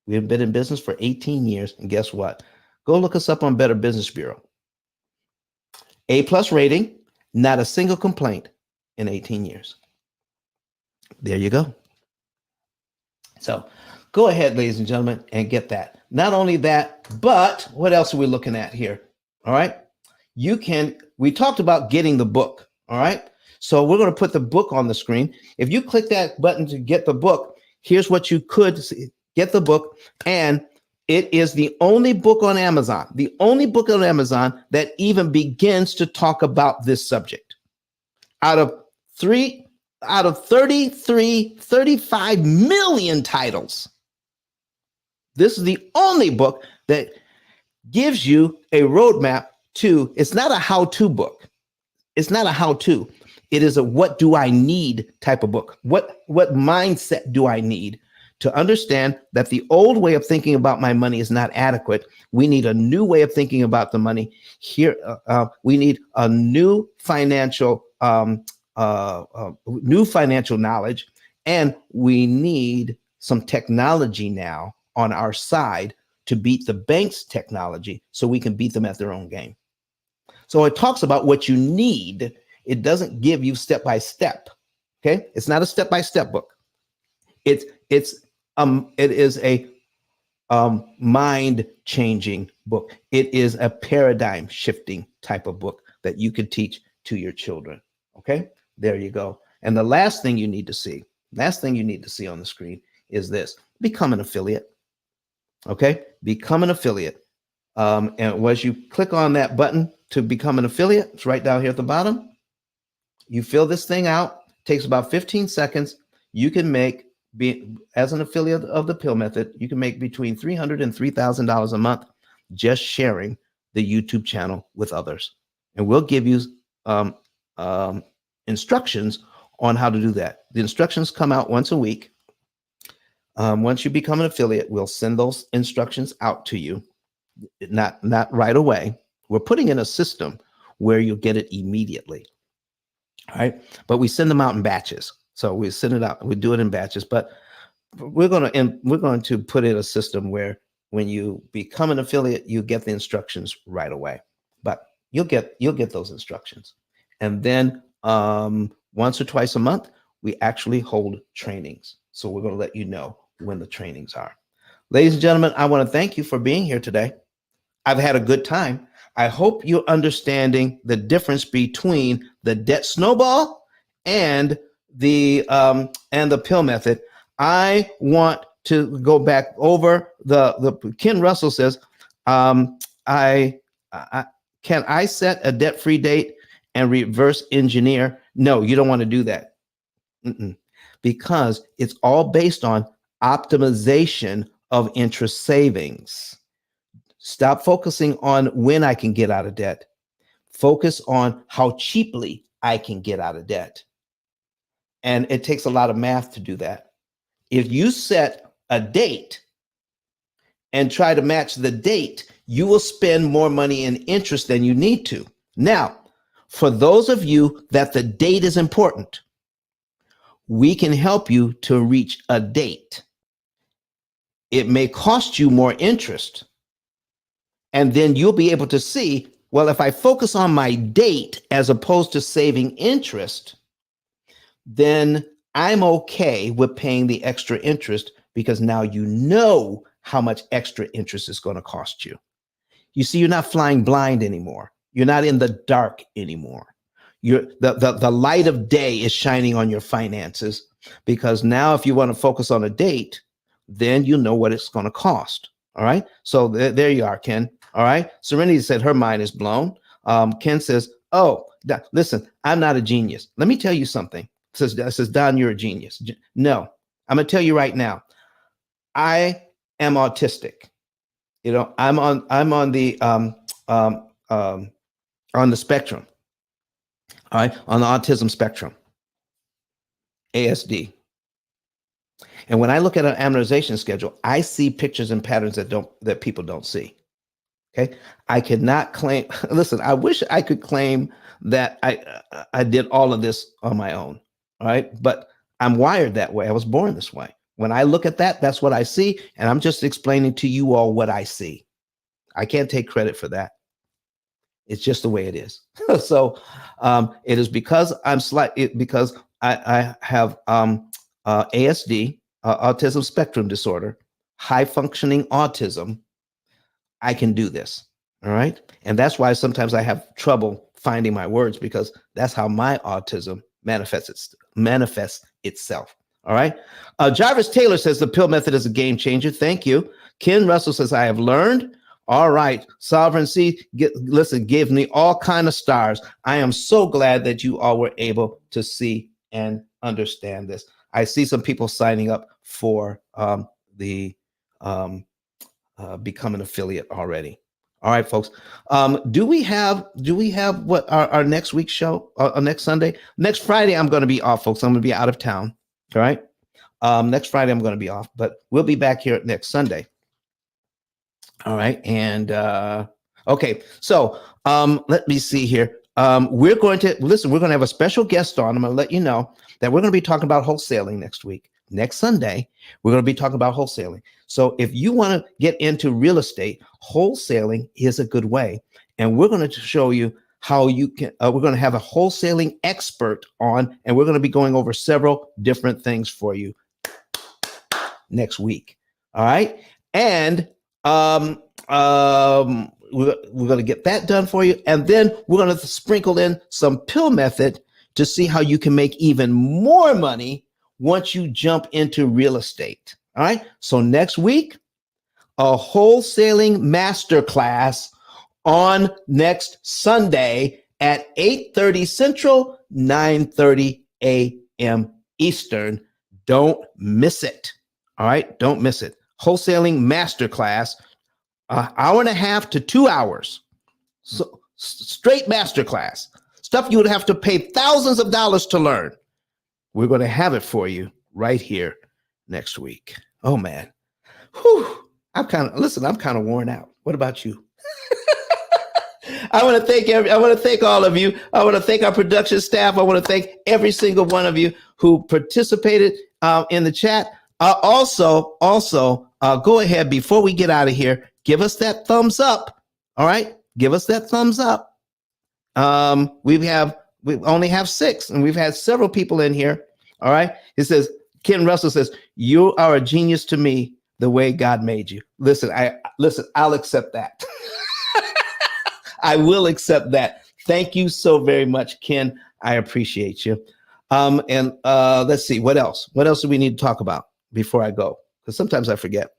We have been in business for 18 years, and guess what? Go look us up on Better Business Bureau. A+ rating, not a single complaint in 18 years. There you go. So go ahead, ladies and gentlemen, and get that. Not only that, but what else are we looking at here? All right. We talked about getting the book. All right. So we're going to put the book on the screen. If you click that button to get the book, here's what you could see. Get the book. And it is the only book on Amazon, that even begins to talk about this subject. Out of 35 million titles, this is the only book that gives you a roadmap to, it's not a how-to book. It's not a how-to. It is a what do I need type of book. What mindset do I need to understand that the old way of thinking about my money is not adequate? We need a new way of thinking about the money. Here, we need a new financial knowledge, and we need some technology now on our side to beat the bank's technology so we can beat them at their own game. So it talks about what you need. It doesn't give you step by step. Okay, it's not a step by step book. It is a mind changing book. It is a paradigm shifting type of book that you can teach to your children. Okay, there you go. And the last thing you need to see on the screen is this: become an affiliate. Okay, become an affiliate. And once you click on that button to become an affiliate, it's right down here at the bottom. You fill this thing out. Takes about 15 seconds. You can make, as an affiliate of the P.I.L.L method, you can make between $300 and $3,000 a month just sharing the YouTube channel with others. And we'll give you instructions on how to do that. The instructions come out once a week. Once you become an affiliate, we'll send those instructions out to you. Not right away. We're putting in a system where you'll get it immediately. All right. But we send them out in batches. So we send it out, we do it in batches, but we're going to put in a system where when you become an affiliate, you get the instructions right away. But you'll get those instructions. And then once or twice a month, we actually hold trainings. So we're going to let you know when the trainings are. Ladies and gentlemen, I want to thank you for being here today. I've had a good time. I hope you're understanding the difference between the debt snowball and the P.I.L.L method. I want to go back over the Ken Russell says, can I set a debt-free date and reverse engineer? No, you don't want to do that. Because it's all based on optimization of interest savings. Stop focusing on when I can get out of debt. Focus on how cheaply I can get out of debt. And it takes a lot of math to do that. If you set a date and try to match the date, you will spend more money in interest than you need to. Now, for those of you that the date is important, we can help you to reach a date. It may cost you more interest. And then you'll be able to see, well, if I focus on my date as opposed to saving interest, then I'm okay with paying the extra interest because now you know how much extra interest is going to cost you. You see, you're not flying blind anymore. You're not in the dark anymore. The light of day is shining on your finances, because now if you want to focus on a date, then you know what it's going to cost. All right. So there you are, Ken. All right. Serenity said her mind is blown. Ken says, oh, listen, I'm not a genius. Let me tell you something. Says Don, you're a genius. No, I'm going to tell you right now. I am autistic. You know, I'm on the spectrum. All right, on the autism spectrum, ASD. And when I look at an amortization schedule, I see pictures and patterns that people don't see. Okay, I cannot claim. Listen, I wish I could claim that I did all of this on my own. All right, but I'm wired that way. I was born this way. When I look at that, that's what I see, and I'm just explaining to you all what I see. I can't take credit for that. It's just the way it is. So it is because because I have ASD, autism spectrum disorder, high functioning autism. I can do this. All right. And that's why sometimes I have trouble finding my words, because that's how my autism manifests itself. All right. Jarvis Taylor says the P.I.L.L method is a game changer. Thank you. Ken Russell says I have learned. All right. Sovereignty, listen, give me all kind of stars. I am so glad that you all were able to see and understand this. I see some people signing up for the become an affiliate already. All right, folks. Do we have what our next week's show? Next Sunday? Next Friday, I'm going to be off, folks. I'm going to be out of town. All right. Next Friday, I'm going to be off, but we'll be back here next Sunday. All right. And okay. So let me see here. We're going to have a special guest on. I'm going to let you know that we're going to be talking about wholesaling next week. Next Sunday, we're going to be talking about wholesaling. So if you want to get into real estate, wholesaling is a good way. And we're going to show you how you can, we're going to have a wholesaling expert on, and we're going to be going over several different things for you next week. All right. And we're going to get that done for you. And then we're going to sprinkle in some P.I.L.L method to see how you can make even more money once you jump into real estate. All right. So next week, a wholesaling masterclass on next Sunday at 8:30 Central, 9:30 a.m. Eastern. Don't miss it. All right. Don't miss it. Wholesaling masterclass, an hour and a half to 2 hours. So straight masterclass. Stuff you would have to pay thousands of dollars to learn. We're going to have it for you right here next week. Oh, man. Whew. I'm kind of worn out. What about you? I want to thank all of you. I want to thank our production staff. I want to thank every single one of you who participated in the chat. Also, go ahead before we get out of here. Give us that thumbs up. All right, give us that thumbs up. We only have 6, and we've had several people in here. All right, it says Ken Russell says you are a genius to me the way God made you. Listen, I'll accept that. I will accept that. Thank you so very much, Ken. I appreciate you. And let's see, what else? What else do we need to talk about before I go? Because sometimes I forget.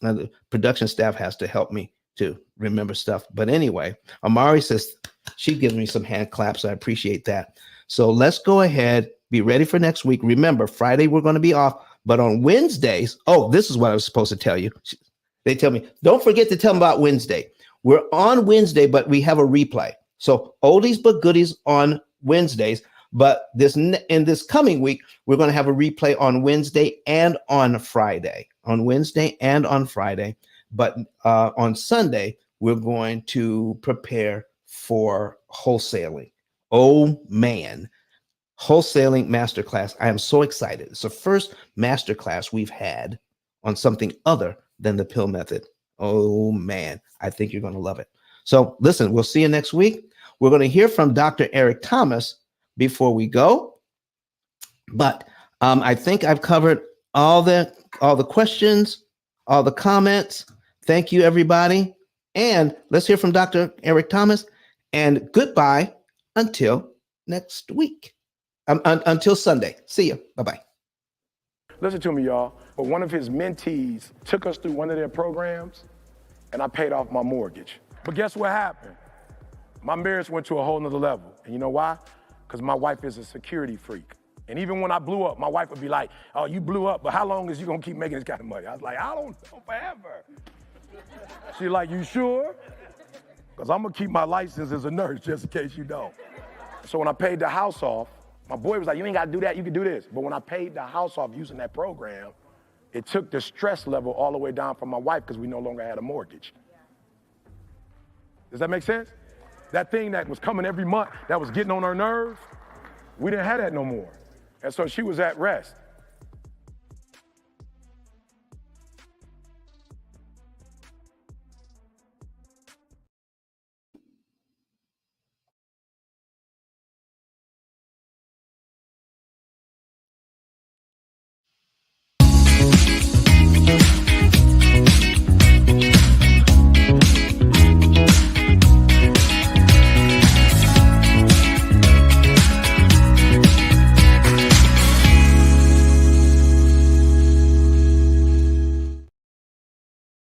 The production staff has to help me to remember stuff. But anyway, Amari says she gives me some hand claps. I appreciate that. So let's go ahead, be ready for next week. Remember, Friday we're going to be off, but on Wednesdays, this is what I was supposed to tell you. They tell me, don't forget to tell them about Wednesday. We're on Wednesday, but we have a replay. So oldies but goodies on Wednesdays. But in this coming week, we're going to have a replay on Wednesday and on Friday. On Wednesday and on Friday. But on Sunday, we're going to prepare for wholesaling. Oh, man. Wholesaling masterclass. I am so excited. It's the first masterclass we've had on something other than the P.I.L.L method. Oh, man. I think you're going to love it. So listen, we'll see you next week. We're going to hear from Dr. Eric Thomas before we go. But I think I've covered all the questions, all the comments. Thank you, everybody. And let's hear from Dr. Eric Thomas. And goodbye until next week. Until Sunday. See you. Bye-bye. Listen to me, y'all. But one of his mentees took us through one of their programs, and I paid off my mortgage. But guess what happened? My marriage went to a whole nother level. And you know why? Because my wife is a security freak. And even when I blew up, my wife would be like, oh, you blew up, but how long is you gonna keep making this kind of money? I was like, I don't know, forever. She's like, you sure? Because I'm gonna keep my license as a nurse just in case you don't. So when I paid the house off, my boy was like, you ain't gotta do that, you can do this. But when I paid the house off using that program, it took the stress level all the way down from my wife because we no longer had a mortgage. Does that make sense? That thing that was coming every month, that was getting on her nerves, we didn't have that no more. And so she was at rest.